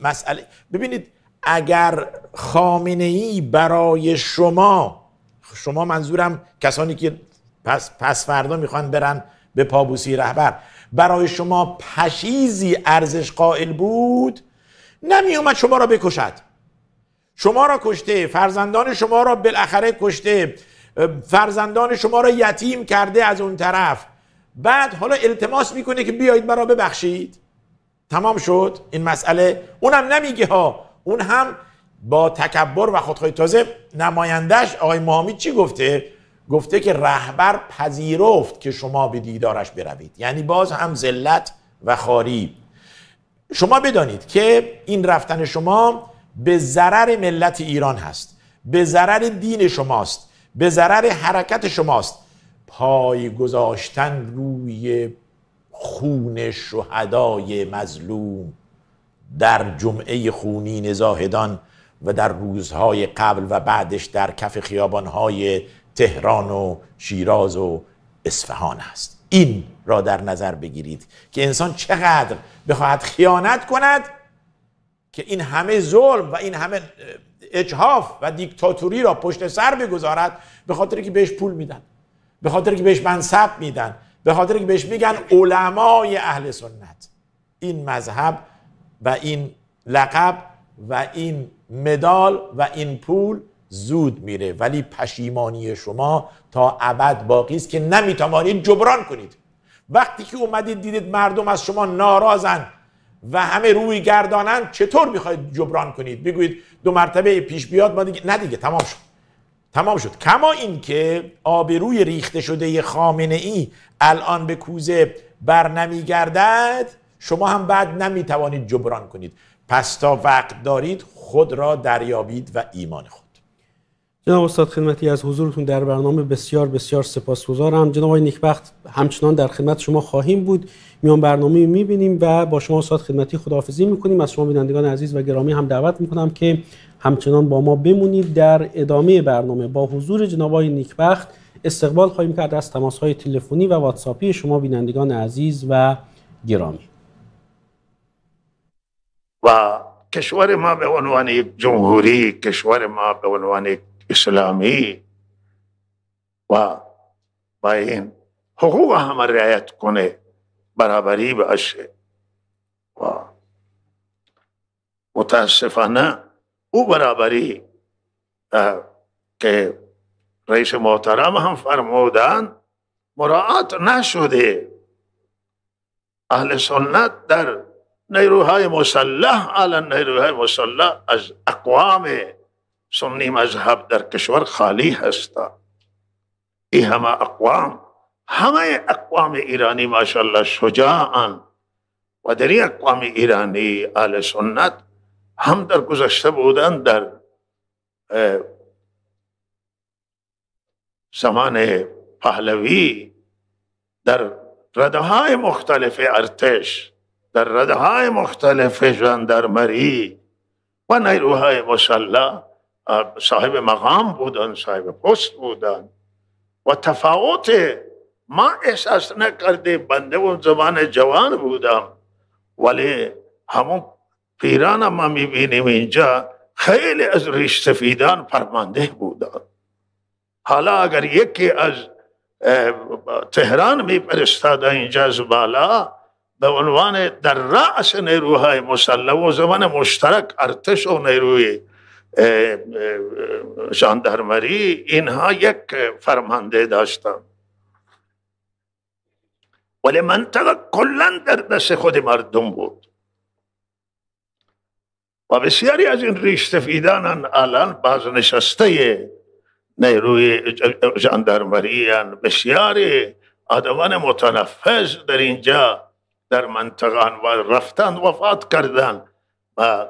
مسئله، ببینید، اگر خامنه‌ای برای شما منظورم کسانی که پس فردا میخوان برن به پابوسی رهبر، برای شما پشیزی ارزش قائل بود، نمی اومد شما را بکشد. شما را کشته، فرزندان شما را بالاخره کشته، فرزندان شما را یتیم کرده از اون طرف، بعد حالا التماس میکنه که بیایید مرا ببخشید. تمام شد این مسئله. اونم نمیگه ها، اون هم با تکبر و خودخواهی. تازه نمایندش آقای محامید چی گفته؟ گفته که رهبر پذیرفت که شما به دیدارش بروید. یعنی باز هم ذلت و خواری. شما بدانید که این رفتن شما به ضرر ملت ایران هست، به ضرر دین شماست، به ضرر حرکت شماست. پای گذاشتن روی خون شهدای مظلوم در جمعه خونین زاهدان و در روزهای قبل و بعدش در کف خیابانهای تهران و شیراز و اصفهان است. این را در نظر بگیرید که انسان چقدر بخواهد خیانت کند که این همه ظلم و این همه اجحاف و دیکتاتوری را پشت سر بگذارد، به خاطر که بهش پول میدن، به خاطر که بهش منصب میدن، به خاطر که بهش میگن علمای اهل سنت. این مذهب و این لقب و این مدال و این پول زود میره، ولی پشیمانی شما تا ابد باقی است که نمیتوانید جبران کنید. وقتی که اومدید دیدید مردم از شما ناراضن و همه روی گردانن، چطور میخواید جبران کنید؟ بگویید 2 مرتبه پیش بیاد ما دیگه نه دیگه تمام شد. تمام شد. کما این که آبروی ریخته شده خامنه ای الان به کوزه بر نمیگردد، شما هم بعد نمیتوانید جبران کنید. پس تا وقت دارید خود را دریابید و ایمان خود. جناب استاد خدمتی از حضورتون در برنامه بسیار بسیار سپاسگزارم. جناب آقای نیکبخت همچنان در خدمت شما خواهیم بود. میان برنامه میبینیم و با شما استاد خدمتی خداحافظی میکنیم. از شما بینندگان عزیز و گرامی هم دعوت میکنم که همچنان با ما بمونید. در ادامه برنامه با حضور جناب آقای نیکبخت استقبال خواهیم کرد از تماس‌های تلفنی و واتساپی شما بینندگان عزیز و گرامی. و کشور ما به عنوان یک جمهوری، کشور ما به عنوان یک اسلامی و با این حقوق همه رعایت کنه، برابری باشه. و متاسفانه او برابری که رئیس محترم هم فرمودن مراعات نشده. اهل سنت در نیروهای مسلح، الان نیروهای مسلح از اقوام سنی مذهب در کشور خالی هستند. این همه اقوام ایرانی ماشاءالله شجاعن و در این اقوام ایرانی اهل سنت هم در گذشته بودن، در زمان پهلوی در رده‌های مختلف ارتش، در رده‌های مختلف ژاندارمری و نیروهای مسلح صاحب مقام بودن، صاحب پست بودن و تفاوت ما احساس نکرده. بنده اون زمان جوان بودم، ولی همون پیران ما میبینیم اینجا خیلی از ریش سفیدان فرمانده بودن. حالا اگر یکی از تهران میپرستاد اینجا از بالا به عنوان در رأس نیروهای مسلح و زمان مشترک ارتش و نیروی ژاندارمری، اینها یک فرمانده داشتن، ولی منطقه کلا در دست خود مردم بود. و بسیاری از این ریش سفیدان الان باز نشسته نیروی ژاندارمری، بسیاری آدمان متنفذ در اینجا در منطقه و رفتن وفات کردن و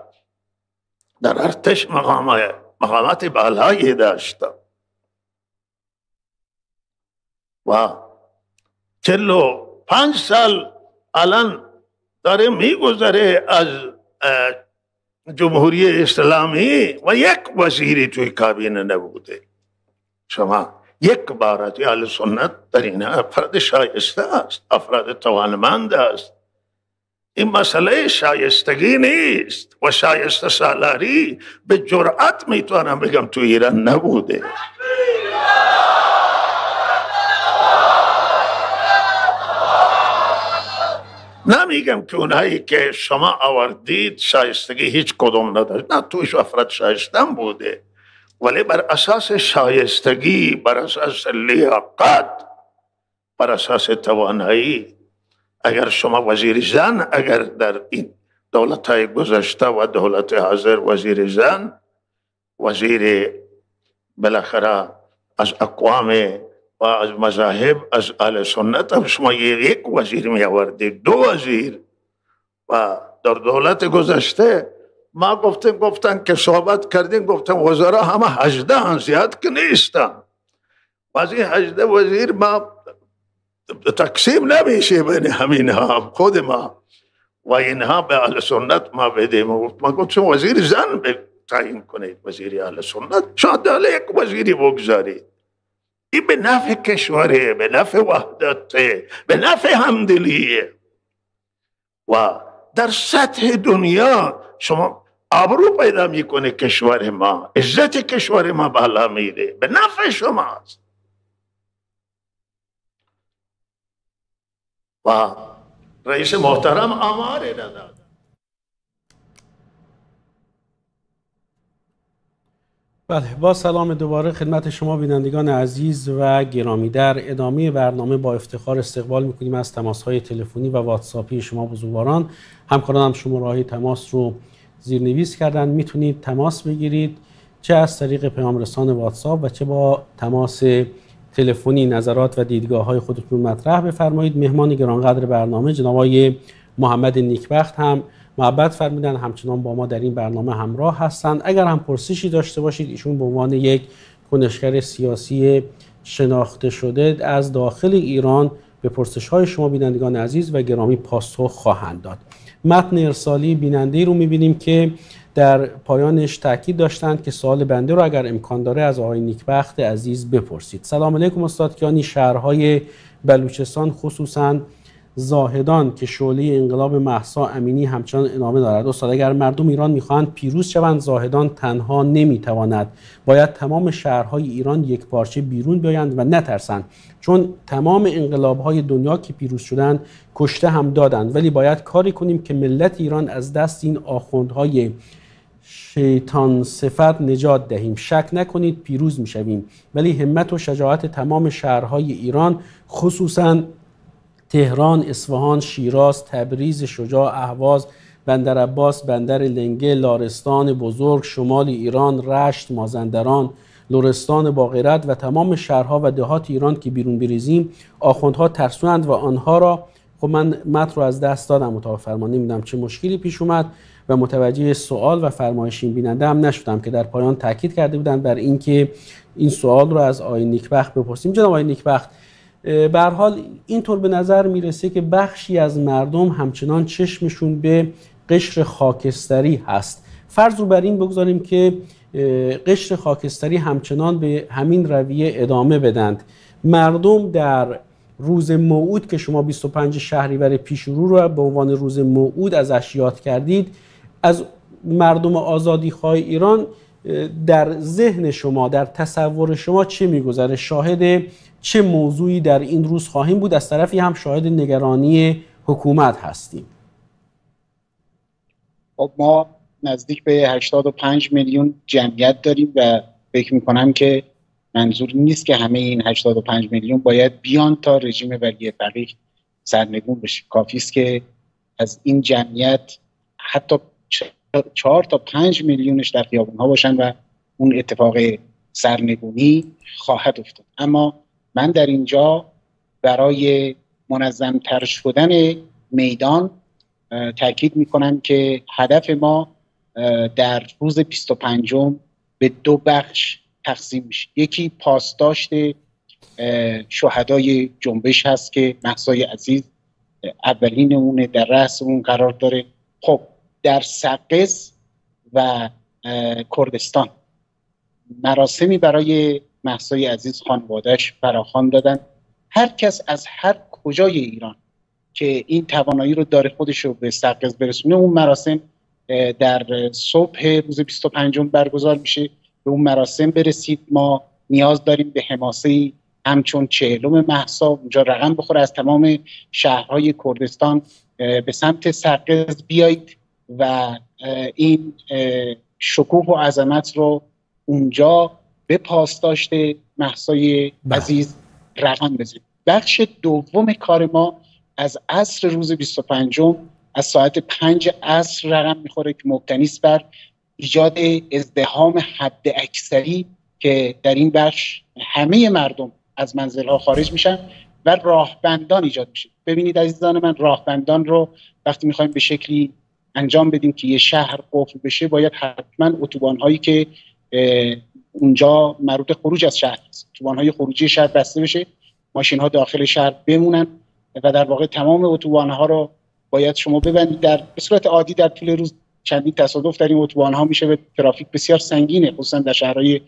در ارتش مقامات بالایی داشتن. و 45 سال الان داره میگذره از جمهوری اسلامی و یک وزیری توی کابینه نبوده. شما یک بارت اهل سنت در این افراد شایسته است، افراد توانمند است. این مسئله شایستگی نیست و شایسته سالاری به جرأت میتونم بگم تو ایران نبوده. نمیگم که اونهایی که شما آوردید شایستگی هیچ کدوم نداشت، نه توش افراد شایستن بوده، ولی بر اساس شایستگی، بر اساس لیاقت، بر اساس توانایی، اگر شما وزیر زن، اگر در این دولت های گذشته و دولت حاضر وزیر زن، وزیر بالاخره از اقوام و از مذاهب، از اهل سنت، هم شما یک وزیر می آوردید، 2 وزیر. و در دولت گذشته ما گفتن که صحبت کردیم، گفتن وزرا همه 18 زیاد که نیستن، و از این 18 وزیر ما تقسیم نمیشه بین همین ها، خود ما و اینها به اهل سنت ما بدیم. ما گفتم وزیر زن تعیین کنید، وزیر اهل سنت، شاید یک وزیری بگذارید. این به نفع کشوره، به نفع وحدته، به نفع همدلیه و در سطح دنیا شما آبرو پیدا میکنه کشور ما، عزت کشور ما بالا میره، به نفع شماست. و رئیس محترم آمار داد. بله، با سلام دوباره خدمت شما بینندگان عزیز و گرامی. در ادامه برنامه با افتخار استقبال میکنیم از تماس‌های تلفنی و واتساپی شما بزرگواران. همکارانم شماره‌های تماس رو زیرنویس کردن، میتونید تماس بگیرید، چه از طریق پیام رسان واتساپ و چه با تماس تلفنی نظرات و دیدگاه‌های خودتون مطرح بفرمایید. مهمان گرانقدر برنامه جناب آقای محمد نیکبخت هم محبت فرمودن همچنان با ما در این برنامه همراه هستند. اگر هم پرسشی داشته باشید، ایشون به عنوان یک کنشگر سیاسی شناخته شده از داخل ایران به پرسش‌های شما بینندگان عزیز و گرامی پاسخ خواهند داد. متن ارسالی بیننده رو می‌بینیم که در پایانش تاکید داشتند که سوال بنده رو اگر امکان داره از آقای نیکبخت عزیز بپرسید. سلام علیکم استاد کیانی. شهرهای بلوچستان خصوصاً زاهدان که شعله انقلاب مهسا امینی همچنان ادامه دارد. استاد اگر مردم ایران میخواهند پیروز شوند، زاهدان تنها نمیتواند، باید تمام شهرهای ایران یک پارچه بیرون بیایند و نترسند، چون تمام انقلابهای دنیا که پیروز شدند کشته هم دادند، ولی باید کاری کنیم که ملت ایران از دست این آخوندهای شیطان صفت نجات دهیم. شک نکنید پیروز میشویم، ولی همت و شجاعت تمام شهرهای ایران خصوصاً تهران، اصفهان، شیراز، تبریز، شجاع، اهواز، بندر عباس، بندر لنگه، لارستان بزرگ، شمال ایران، رشت، مازندران، لرستان با غیرت و تمام شهرها و دهات ایران که بیرون بریزیم آخوندها ترسوند و آنها را، خب من متن رو از دست دادم، متوجه فرمان نمیدونم چه مشکلی پیش اومد و متوجه سوال و فرمایش این بیننده هم نشدم که در پایان تاکید کرده بودند بر اینکه این سوال رو از آقای نیکبخت بپرسیم. جناب آقای نیکبخت، به هر حال اینطور به نظر میرسه که بخشی از مردم همچنان چشمشون به قشر خاکستری هست. فرض رو بر این بگذاریم که قشر خاکستری همچنان به همین رویه ادامه بدند. مردم در روز موعود که شما 25 شهریور پیشرو رو به عنوان روز موعود ازش یاد کردید، از مردم آزادیخواه ایران در ذهن شما، در تصور شما چه میگذره؟ شاهد چه موضوعی در این روز خواهیم بود؟ از طرفی هم شاهد نگرانی حکومت هستیم. ما نزدیک به 85 میلیون جمعیت داریم و فکر میکنم که منظور نیست که همه این 85 میلیون باید بیان تا رژیم ولی فقیه سرنگون بشه. کافی است که از این جمعیت حتی 4 تا 5 میلیونش در خیابون‌ها باشن و اون اتفاق سرنگونی خواهد افتاد. اما من در اینجا برای منظم‌تر شدن میدان تاکید میکنم که هدف ما در روز 25 به 2 بخش تقسیم میشه. یکی پاسداشت شهدای جنبش هست که مهسای عزیز اولین اونه، در رأس اون قرار داره. خب در سقز و کردستان مراسمی برای مهسای عزیز خانواده‌اش فراخوان دادن. هر کس از هر کجای ایران که این توانایی رو داره خودش رو به سقز برسونه، اون مراسم در صبح روز 25 برگزار میشه. به اون مراسم برسید. ما نیاز داریم به حماسه‌ای همچون 40 مهسا اونجا رقم بخوره، از تمام شهرهای کردستان به سمت سقز بیایید و این شکوه و عظمت رو اونجا به پاسداشت مهسای عزیز رقم بزنید. بخش دوم کار ما از عصر روز 25 از ساعت 5 عصر رقم میخوره که مبتنی است بر ایجاد ازدحام حد اکثری که در این بخش همه مردم از منزل‌ها خارج میشن و راهبندان ایجاد میشه. ببینید عزیزان من، راهبندان رو وقتی میخوایم به شکلی انجام بدیم که یه شهر قفل بشه، باید حتما اتوبان‌هایی که اونجا مربوط خروج از شهر است، اتوبان‌های خروجی شهر بسته بشه، ماشین‌ها داخل شهر بمونن و در واقع تمام اتوبان‌ها رو باید شما ببندید. به صورت عادی در طول روز چندین تصادف در این اتوبان‌ها میشه و ترافیک بسیار سنگینه، خصوصا در شهرهای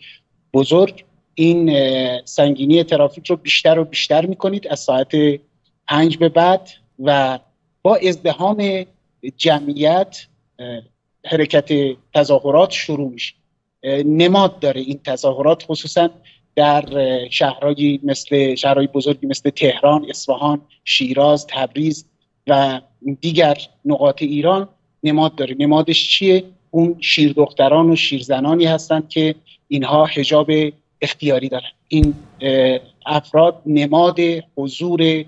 بزرگ. این سنگینی ترافیک رو بیشتر و بیشتر میکنید از ساعت 5 به بعد و با ازدحام جمعیت حرکت تظاهرات شروع میشه. نماد داره این تظاهرات خصوصا در شهرهای بزرگی مثل تهران، اصفهان، شیراز، تبریز و دیگر نقاط ایران نماد داره. نمادش چیه؟ اون شیردختران و شیرزنانی هستند که اینها حجاب اختیاری دارن. این افراد نماد حضور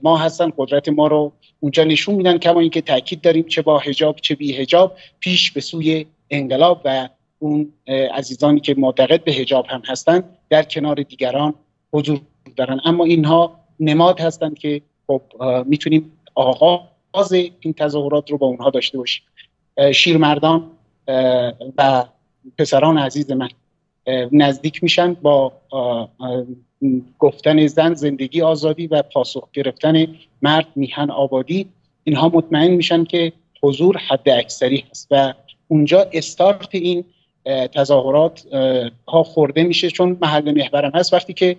ما هستن، قدرت ما رو اونجا نشون میدن، کما اینکه تاکید داریم چه با حجاب چه بی حجاب پیش به سوی انقلاب و اون عزیزانی که معتقد به حجاب هم هستن در کنار دیگران حضور دارن. اما اینها نماد هستن که خب میتونیم آغاز این تظاهرات رو با اونها داشته باشیم. شیرمردان و پسران عزیز من نزدیک میشن با گفتن زن زندگی آزادی و پاسخ گرفتن مرد میهن آبادی. اینها مطمئن میشن که حضور حد اکثری هست و اونجا استارت این تظاهرات ها خورده میشه، چون محل محورم هست. وقتی که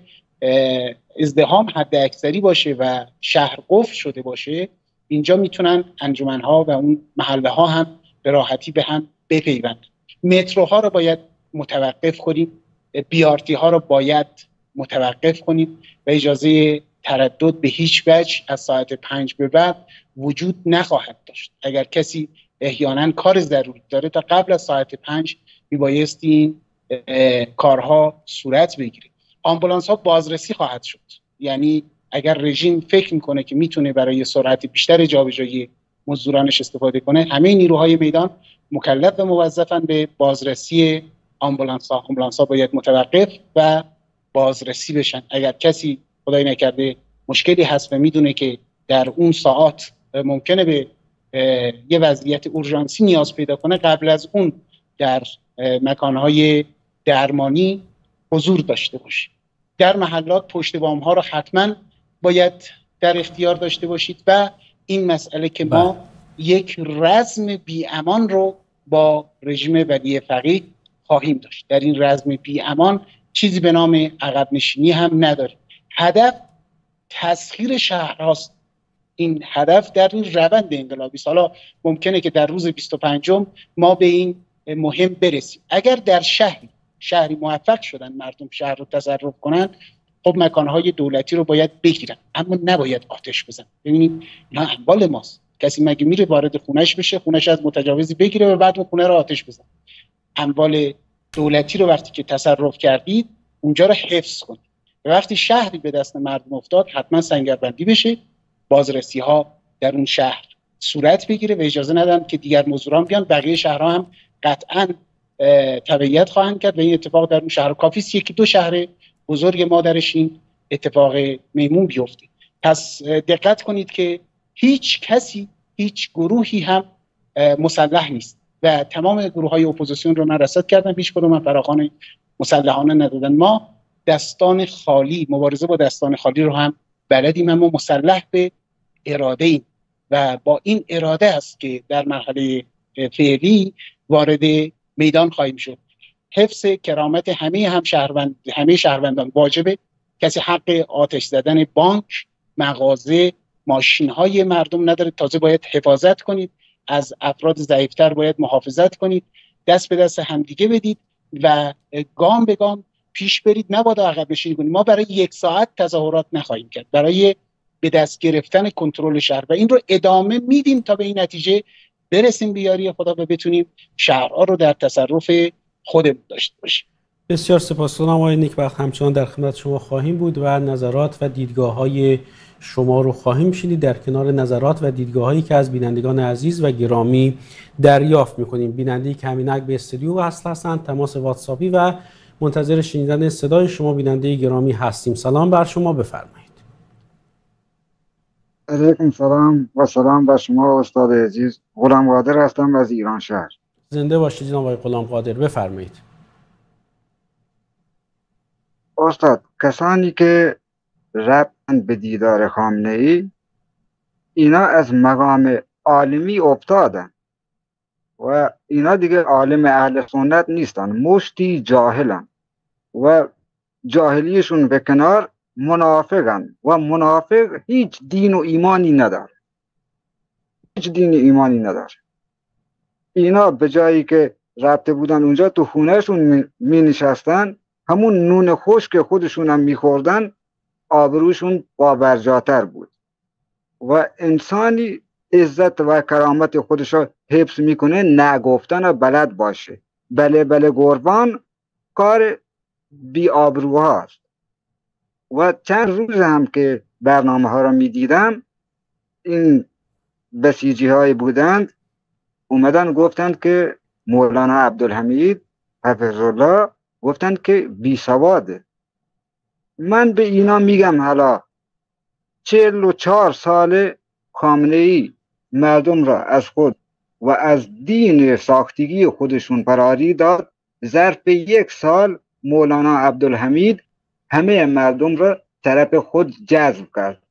ازدحام حد اکثری باشه و شهر قفل شده باشه، اینجا میتونن انجمنها و اون محله ها هم به راحتی به هم بپیوندن. متروها رو باید متوقف کنیم، بیارتی ها رو باید متوقف کنیم و اجازه تردد به هیچ وجه از ساعت 5 به بعد وجود نخواهد داشت. اگر کسی احیانا کار ضروری داره تا قبل از ساعت 5 میبایست این کارها صورت بگیره. آمبولانس ها بازرسی خواهد شد، یعنی اگر رژیم فکر میکنه که میتونه برای سرعت بیشتر جابجایی مزدورانش استفاده کنه، همه نیروهای میدان مکلف و موظفن به بازرسی آمبولانس ها. آمبولانس ها باید متوقف و بازرسی بشن. اگر کسی خدای نکرده مشکلی هست و میدونه که در اون ساعات ممکنه به یه وضعیت اورژانسی نیاز پیدا کنه، قبل از اون در مکانهای درمانی حضور داشته باشه. در محلات پشت بام ها رو حتما باید در اختیار داشته باشید و این مسئله که ما یک رزم بی امان رو با رژیم ولی فقیه خواهیم داشت. در این رزم بی امان چیزی به نام عقب نشینی هم نداریم. هدف تسخیر شهرهاست. این هدف در این روند انقلابی است. حالا ممکنه که در روز 25 ما به این مهم برسیم. اگر در شهری موفق شدن مردم شهر رو تصرف کنن، خب مکانهای دولتی رو باید بگیرن، اما نباید آتش بزنن. ببینید اینا اموال ماست. کسی مگه میره وارد خونش بشه، خونش از متجاوزی بگیره و بعد اون خونه رو آتش بزنه؟ اموال دولتی رو وقتی که تصرف کردید اونجا رو حفظ کنید. و وقتی شهری به دست مردم افتاد حتما سنگربندی بشه، بازرسی ها در اون شهر صورت بگیره و اجازه ندن که دیگر مزدوران بیان. بقیه شهرها هم قطعاً تبعیت خواهند کرد و این اتفاق در اون شهر کافی است. یکی دو شهر بزرگ ما درش این اتفاق میمون بیفته. پس دقت کنید که هیچ کسی، هیچ گروهی هم مسلح نیست و تمام گروه‌های اپوزیسیون رو من رصد کردم، هیچ کدوم فراخوان مسلحانه ندادن. ما دستان خالی، مبارزه با دستان خالی رو هم بلدیم، اما مسلح به اراده ایم و با این اراده است که در مرحله فعلی وارد میدان خواهیم شد. حفظ کرامت همه شهروندان واجبه. کسی حق آتش زدن بانک، مغازه، ماشین‌های مردم نداره. تازه باید حفاظت کنید از افراد ضعیف‌تر، باید محافظت کنید، دست به دست همدیگه بدید و گام به گام پیش برید، نباید عقب نشینی کنید. ما برای 1 ساعت تظاهرات نخواهیم کرد، برای به دست گرفتن کنترل شهر و این رو ادامه میدیم تا به این نتیجه برسیم به یاری خدا و بتونیم شهرها رو در تصرف خودمون داشته باشیم. بسیار سپاسگزارم آقای نیکبخت. همچنان در خدمت شما خواهیم بود و نظرات و دیدگاه‌های شما رو خواهیم شنید در کنار نظرات و دیدگاه‌هایی که از بینندگان عزیز و گرامی دریافت می‌کنیم. بیننده‌ای که همینک به استودیو وصل هستند، تماس واتساپی و منتظر شنیدن صدای شما بیننده گرامی هستیم. سلام بر شما، بفرمایید. علیکم سلام و سلام بر شما استاد عزیز. غلام قادر هستم از ایران شهر. زنده باشید جناب آقای غلام قادر، بفرمایید. استاد، کسانی که رفتن به دیدار خامنه‌ای اینا از مقام عالمی افتادن و اینا دیگه عالم اهل سنت نیستن، مشتی جاهلن و جاهلیشون به کنار منافقن و منافق هیچ دین و ایمانی نداره، هیچ دین و ایمانی نداره. اینا به جایی که رفته بودن اونجا تو خونهشون می نشستن، همون نون خشک خودشون هم می خوردن، آبروشون باورجاتر بود و انسانی عزت و کرامت خودش رو حفظ میکنه نگفتن و بلد باشه. بله بله قربان کار بی آبروهاست. و چند روز هم که برنامه ها رو میدیدم، این بسیجی های بودند اومدن گفتند که مولانا عبدالحمید حفظالله گفتند که بی سواده. من به اینا میگم حالا 44 سال خامنه‌ای مردم را از خود و از دین ساختگی خودشون فراری داد. ظرف 1 سال مولانا عبدالحمید همه مردم را طرف خود جذب کرد.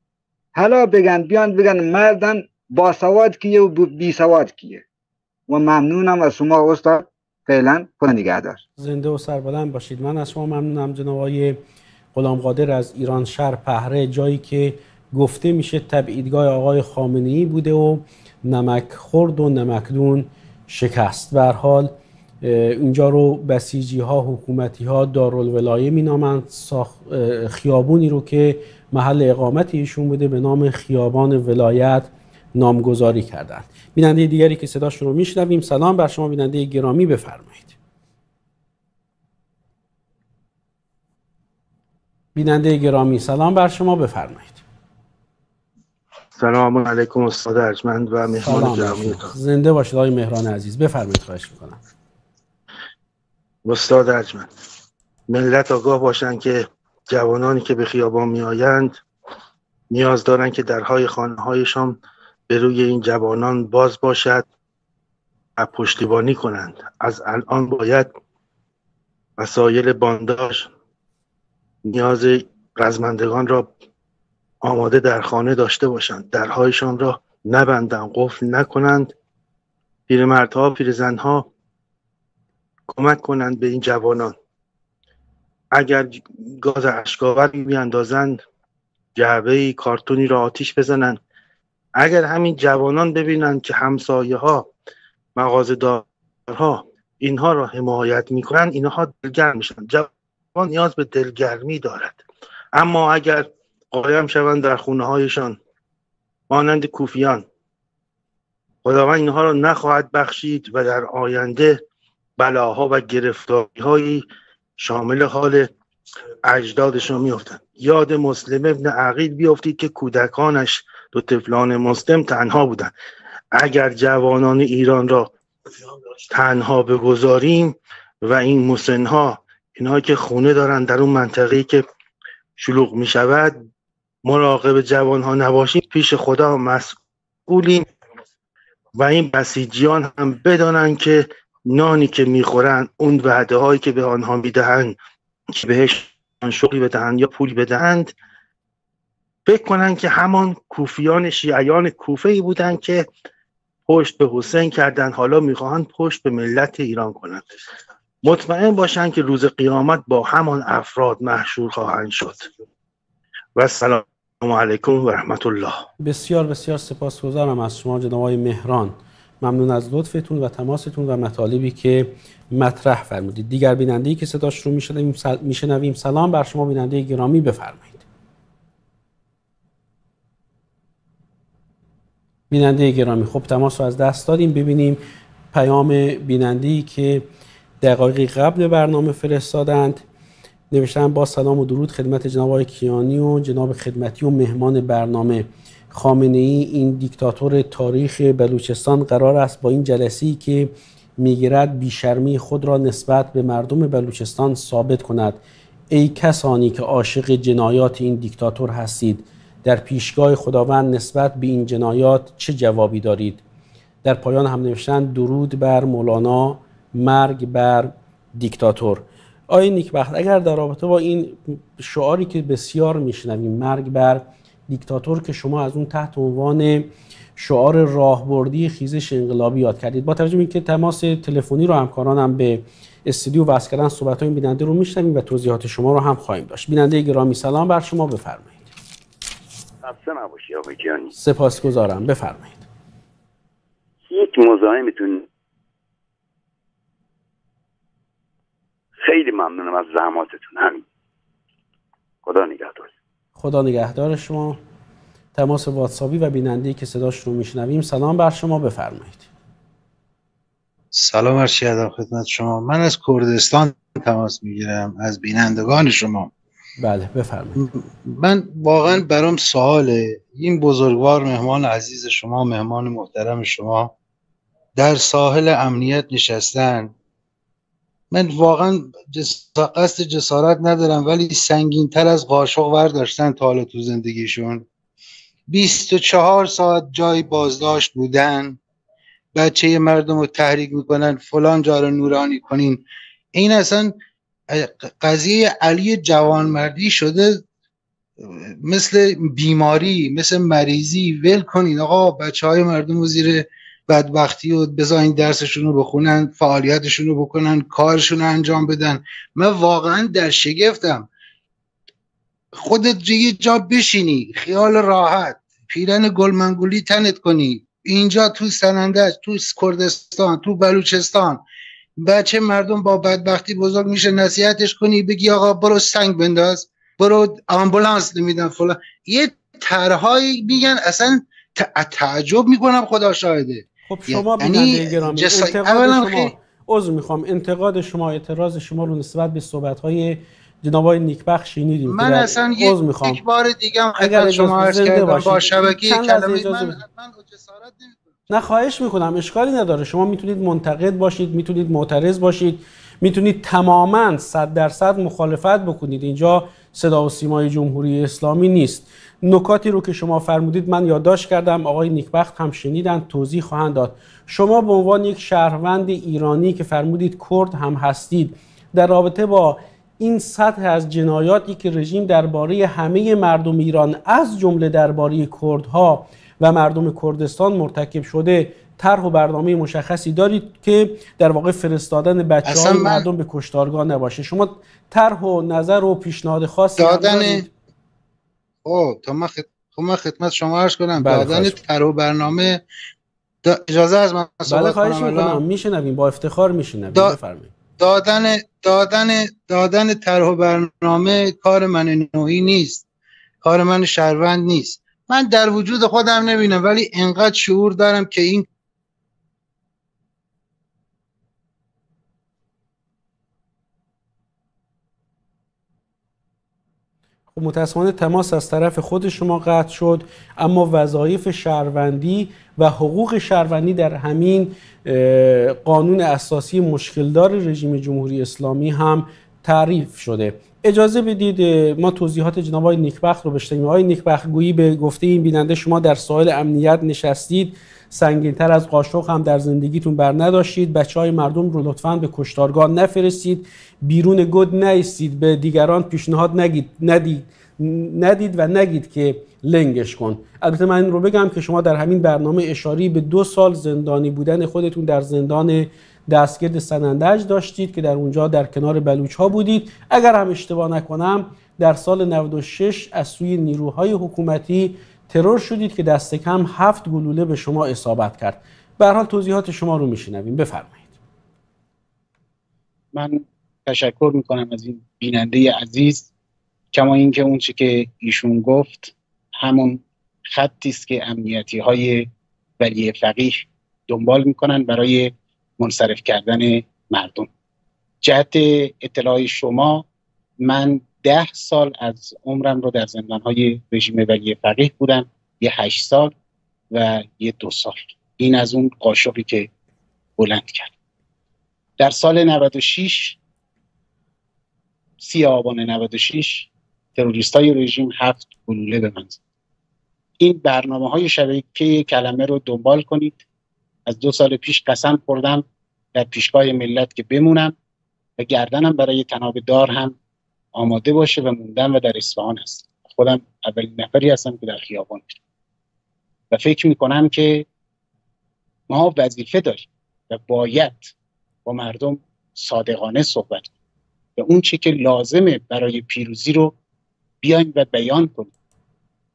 حالا بیان بگن مردن با سواد کیه و بی سواد کیه. و ممنونم از شما استاد. فعلا خدا نگهدار. زنده و سربلند باشید. من از شما ممنونم جناب آقای غلام قادر از ایران شهر پهره، جایی که گفته میشه تبعیدگاه آقای خامنه‌ای بوده و نمک خورد و نمکدون شکست. به هر حال اینجا رو بسیجی ها، حکومتی ها دارالولایه مینامند. خیابونی رو که محل اقامت ایشون بوده به نام خیابان ولایت نامگذاری کردند. بیننده دیگری که صداشون رو میشنویم. سلام بر شما بیننده گرامی، بفرمایید. بیننده گرامی سلام بر شما، بفرمایید. سلام علیکم استاد ارجمند و مهمان گرامیتان. زنده باشید آقای مهران عزیز، بفرمایید. خواهش میکنم. استاد ارجمند، ملت آگاه باشند که جوانانی که به خیابان می آیند نیاز دارند که درهای خانه هایشان به روی این جوانان باز باشد و پشتیبانی کنند. از الان باید وسایل بانداژ نیاز رزمندگان را آماده در خانه داشته باشند، درهایشان را نبندند، قفل نکنند. پیرمردها، پیرزنها کمک کنند به این جوانان. اگر گاز اشک‌آور میاندازند، جعبه کارتونی را آتیش بزنند. اگر همین جوانان ببینند که همسایه ها، مغازه‌دارها اینها را حمایت میکنند، اینها دلگرم میشن. جوان نیاز به دلگرمی دارد. اما اگر قایم شوند در خونه هایشان مانند کوفیان، خداوند اینها را نخواهد بخشید و در آینده بلاها و گرفتاری‌هایی شامل حال اجدادشان میافتند. یاد مسلم ابن عقیل بیافتید که کودکانش 2 طفلان مسلم تنها بودند. اگر جوانان ایران را تنها بگذاریم و این مسنها، اینها که خونه دارند در اون منطقه‌ای که شلوغ می شود، مراقب جوانها نباشیم، پیش خدا مسئولیم. و این بسیجیان هم بدانند که نانی که میخورند، اون وعده هایی که به آنها میدهند که بهش شغلی بدهند یا پولی بدهند، فکر کنند که همان کوفیان شیعیان کوفه‌ای بودند که پشت به حسین کردند، حالا میخواهند پشت به ملت ایران کنند. مطمئن باشند که روز قیامت با همان افراد محشور خواهند شد. و السلام علیکم و رحمت الله. بسیار بسیار سپاسگزارم از شما جناب آقای مهران. ممنون از لطفتون و تماستون و مطالبی که مطرح فرمودید. دیگر بیننده‌ای که صداش رو میشنویم. سلام بر شما بیننده گرامی، بفرمایید. بیننده گرامی، خب تماس رو از دست دادیم. ببینیم پیام بیننده‌ای که دقایقی قبل برنامه فرستادند. نوشتن با سلام و درود خدمت جناب آقای کیانی و جناب خدمتی و مهمان برنامه. خامنه‌ای این دیکتاتور تاریخ بلوچستان قرار است با این جلسه‌ای که میگیرد بیشرمی خود را نسبت به مردم بلوچستان ثابت کند. ای کسانی که عاشق جنایات این دیکتاتور هستید، در پیشگاه خداوند نسبت به این جنایات چه جوابی دارید؟ در پایان هم نوشتن درود بر مولانا، مرگ بر دیکتاتور. آقای نیکبخت، اگر در رابطه با این شعاری که بسیار میشنویم، مرگ بر دیکتاتور، که شما از اون تحت عنوان شعار راهبردی خیزش انقلابی یاد کردید، با توجه به اینکه تماس تلفنی رو همکارانم به استودیو وصل کردن، صحبت‌های این بیننده رو میشنویم و توضیحات شما رو هم خواهیم داشت. بیننده گرامی سلام بر شما، بفرمایید. خسته نباشی آقای کیانی. سپاسگزارم، بفرمایید. یک مزاحمتون، خیلی ممنونم از زحماتتون. همین، خدا نگهدار. خدا نگهدار شما. تماس واتساپی و بیننده‌ای که صداش رو میشنویم سلام بر شما، بفرمایید. سلام عرض ادب خدمت شما. من از کردستان تماس میگیرم، از بینندگان شما. بله بفرمایید. من واقعا برام سواله، این بزرگوار مهمان عزیز شما، مهمان محترم شما در ساحل امنیت نشستن. من واقعا قصد جسارت ندارم، ولی سنگین تر از قاشق ورداشتن تا حالا تو زندگیشون. 24 ساعت جای بازداشت بودن، بچه مردم رو تحریک میکنن، فلان جا رو نورانی کنین. این اصلا قضیه علی جوانمردی شده، مثل بیماری، مثل مریضی. ول کنین آقا، بچه های مردم رو زیر بدبختی و بذارین درسشون رو بخونن، فعالیتشون رو بکنن، کارشون رو انجام بدن. من واقعا در شگفتم. خودت یه جا بشینی، خیال راحت، پیرن گلمنگولی تنت کنی، اینجا تو سنندج، تو کردستان، تو بلوچستان بچه مردم با بدبختی بزرگ میشه، نصیحتش کنی، بگی آقا برو سنگ بنداز، برو آمبولانس نمیدن فلان. یه طرحهایی میگن، اصلا تعجب میکنم، خدا شاهده. خب شما بیننده گرامی، انتقاد شما، اعتراض شما رو نسبت به صحبت‌های جناب آقای نیکبخت شنیدیم. من اصلا یک بار دیگه هم خدمت شما عرض کردم با شبکه کلمه من جسارت نمی‌کنم. نه خواهش میکنم، اشکالی نداره. شما میتونید منتقد باشید، میتونید معترض باشید، میتونید تماما 100% مخالفت بکنید. اینجا صدا و سیمای جمهوری اسلامی نیست. نکاتی رو که شما فرمودید من یادداشت کردم، آقای نیکبخت هم شنیدن، توضیح خواهند داد. شما به عنوان یک شهروند ایرانی که فرمودید کرد هم هستید، در رابطه با این سطح از جنایاتی که رژیم درباره همه مردم ایران از جمله درباره کردها و مردم کردستان مرتکب شده، طرح و برنامه مشخصی دارید که در واقع فرستادن بچه‌های مردم به کشتارگاه نباشه؟ شما طرح و نظر و پیشنهاد خاصی دارید؟ من خدمت شما عرض کنم، دادن طرح و برنامه اجازه از من صحبت کنم؟ خواهش می‌کنم، میشنویم، با افتخار میشنویم، بفرمایید. دادن طرح و برنامه کار من نوعی نیست، کار من شهروند نیست. من در وجود خودم نبینم، ولی انقدر شعور دارم که این متاسفانه تماس از طرف خود شما قطع شد، اما وظایف شهروندی و حقوق شهروندی در همین قانون اساسی مشکلدار رژیم جمهوری اسلامی هم تعریف شده. اجازه بدید ما توضیحات جناب آقای نیکبخت رو بشنویم. آقای نیکبخت، گویی به گفته این بیننده شما در ساحل امنیت نشستید، سنگین‌تر از قاشق هم در زندگیتون بر نداشتید، بچه‌های مردم رو لطفاً به کشتارگاه نفرستید، بیرون گود نایستید، به دیگران پیشنهاد ندید و نگید که لنگش کن. البته من این رو بگم که شما در همین برنامه اشاری به 2 سال زندانی بودن خودتون در زندان دستگرد سنندج داشتید که در اونجا در کنار بلوچ‌ها بودید. اگر هم اشتباه نکنم در سال 96 از سوی نیروهای حکومتی ترور شدید که دست کم 7 گلوله به شما اصابت کرد. به هر حال توضیحات شما رو میشنویم، بفرمایید. من تشکر میکنم از این بیننده عزیز، کما اینکه اون چی که ایشون گفت همون خطی است که امنیتی های ولی فقیه دنبال میکنن برای منصرف کردن مردم. جهت اطلاع شما، من 10 سال از عمرم رو در زندانهای رژیم ولی فقیه بودم، یه 8 سال و یه 2 سال. این از اون قاشقی که بلند کرد. در سال 96 30 آبان 96 تروریستای رژیم 7 گلوله به من زد. این برنامه‌های شبکه کلمه رو دنبال کنید. از 2 سال پیش قسم خوردم در پیشگاه ملت که بمونم و گردنم برای تناب دار هم آماده باشه و موندم و در اصفهان هستم. خودم اولین نفری هستم که در خیابان میرم و فکر میکنم که ما وظیفه داریم و باید با مردم صادقانه صحبت کنیم و اون چی که لازمه برای پیروزی رو بیایم و بیان کنیم.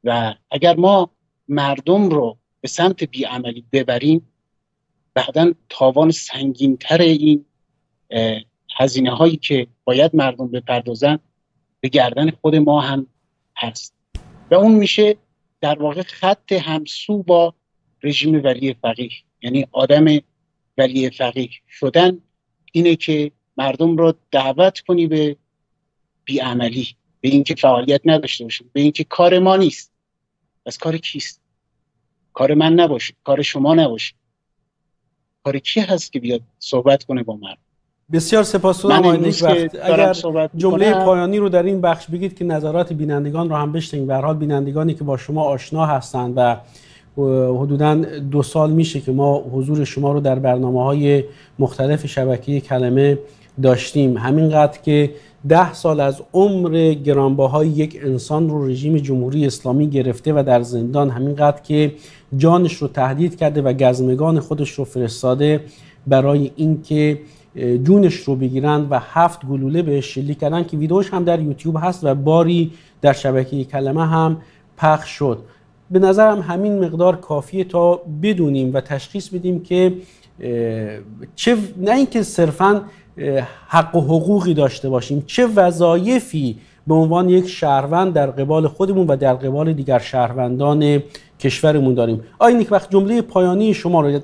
و اگر ما مردم رو به سمت بیعملی ببریم، بعداً تاوان سنگین‌تر این هزینه هایی که باید مردم بپردازن به گردن خود ما هم هست و اون میشه در واقع خط همسو با رژیم ولی فقیه. یعنی آدم ولی فقیه شدن اینه که مردم رو دعوت کنی به بیعملی، به اینکه فعالیت نداشته باشن، به اینکه کار ما نیست. از کار کیست؟ کار من نباشه، کار شما نباشه، کار کی هست که بیاد صحبت کنه با مردم؟ بسیار سپاسگزارم آقای نیکبخت. اگر جمله پایانی رو در این بخش بگید که نظرات بینندگان رو هم بشنویم. به هر حال بینندگانی که با شما آشنا هستند و حدوداً 2 سال میشه که ما حضور شما رو در برنامه‌های مختلف شبکه کلمه داشتیم، همینقدر که 10 سال از عمر گرانبهای یک انسان رو رژیم جمهوری اسلامی گرفته و در زندان، همینقدر که جانش رو تهدید کرده و گزمگان خودش رو فرستاده برای اینکه جونش رو بگیرن و 7 گلوله بهش شلیک کردن که ویدیوش هم در یوتیوب هست و باری در شبکه کلمه هم پخش شد. به نظرم همین مقدار کافیه تا بدونیم و تشخیص بدیم که چه، نه اینکه صرفاً حق و حقوقی داشته باشیم، چه وظایفی به عنوان یک شهروند در قبال خودمون و در قبال دیگر شهروندان کشورمون داریم. آقای نیکبخت، جمله پایانی شما رو،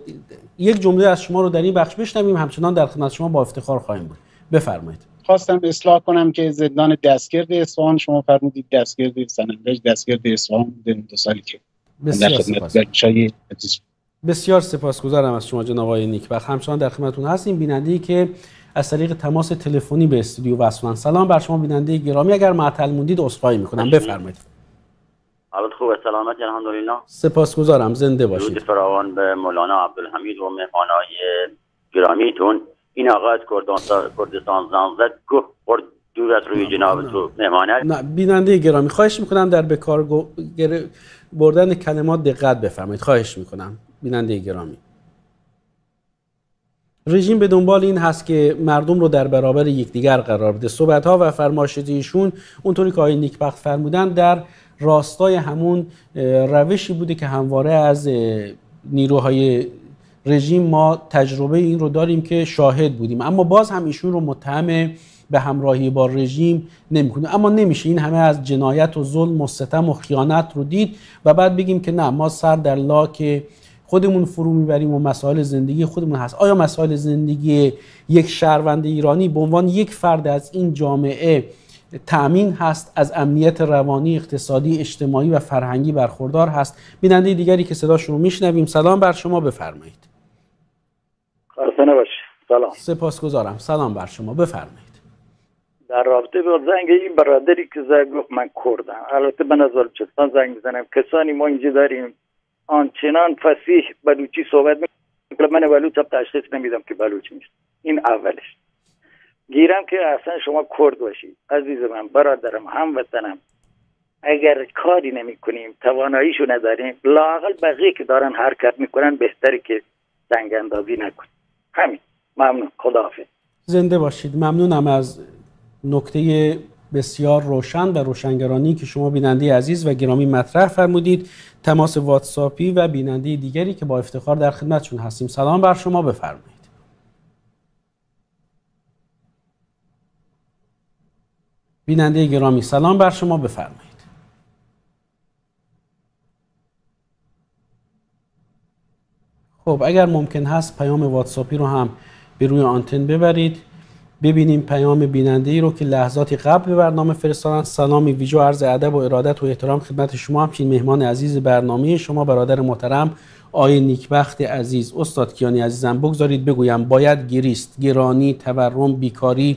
یک جمله از شما رو در این بخش بشنویم، همچنان در خدمت شما با افتخار خواهیم بود. بفرمایید. خواستم اصلاح کنم که زندان دستگرد اصفهان، شما فرمودید دستگرد سنندج، دستگرد اصفهان بوده 2 سالی که بسیار سپاسگزارم از شما جناب آقای نیکبخت. همچنان در خدمتتون هستیم. بیننده‌ای که از طریق تماس تلفنی به استودیو وصلن. سلام بر شما بیننده گرامی، اگر معطل موندید عذرخواهی میکنم. بفرمایید. حالت خوبه؟ سلامت الحمدلله. سپاسگزارم، زنده باشید. درود فراوان به مولانا عبدالحمید و مهمانای گرامیتون. این آقا از کردستان زنگ زد گفت خورد دور از روی جناب تو مهمانه. نه بیننده گرامی، خواهش میکنم در به کار بردن کلمات دقت بفرمایید. خواهش میکنم بیننده گرامی. رژیم به دنبال این هست که مردم رو در برابر یکدیگر قرار بده. صحبت‌ها و فرمایشات ایشون اونطوری که آقای نیکبخت فرمودن در راستای همون روشی بوده که همواره از نیروهای رژیم ما تجربه این رو داریم که شاهد بودیم، اما باز هم ایشون رو متهم به همراهی با رژیم نمی‌کنیم. اما نمیشه این همه از جنایت و ظلم و ستم و خیانت رو دید و بعد بگیم که نه، ما سر در لاک خودمون فرو میبریم و مسائل زندگی خودمون هست. آیا مسائل زندگی یک شهروند ایرانی به عنوان یک فرد از این جامعه تأمین هست، از امنیت روانی، اقتصادی، اجتماعی و فرهنگی برخوردار هست؟ بیننده دیگری که صداشون رو میشنویم. سلام بر شما، بفرمایید. خسته نباشید. سلام. سپاسگزارم. سلام بر شما، بفرمایید. در رابطه با زنگ این برادری که زنگ گفت من کردم، البته من از بلوچستان زنگ میزنم. کسانی ما اینجا داریم آنچنان فصیح بلوچی صحبت میکنه، من بلوچ هم تشخیص نمیدم که بلوچ نیست. این اولش. گیرم که اصلا شما کرد باشید عزیز من، برادرم، هموطنم، اگر کاری نمی کنیم، تواناییشو نداریم، لااقل بقیه که دارن حرکت میکنن بهتره که زنگ اندازی نکنیم. همین. ممنون. خداحافظ. زنده باشید. ممنونم از نکته بسیار روشن و روشنگرانی که شما بیننده عزیز و گرامی مطرح فرمودید. تماس واتساپی و بیننده دیگری که با افتخار در خدمتشون هستیم. سلام بر شما، بفرمایید. بیننده گرامی سلام بر شما، بفرمایید. خب اگر ممکن هست پیام واتساپی رو هم به روی آنتن ببرید ببینیم پیام بیننده ای رو که لحظاتی قبل به برنامه فرستادن. سلامی ویژه و عرض ادب و ارادت و احترام خدمت شما، همچنین مهمان عزیز برنامه شما برادر محترم آقای نیکبخت عزیز. استاد کیانی عزیزم بگذارید بگویم باید گریست، گرانی، تورم، بیکاری،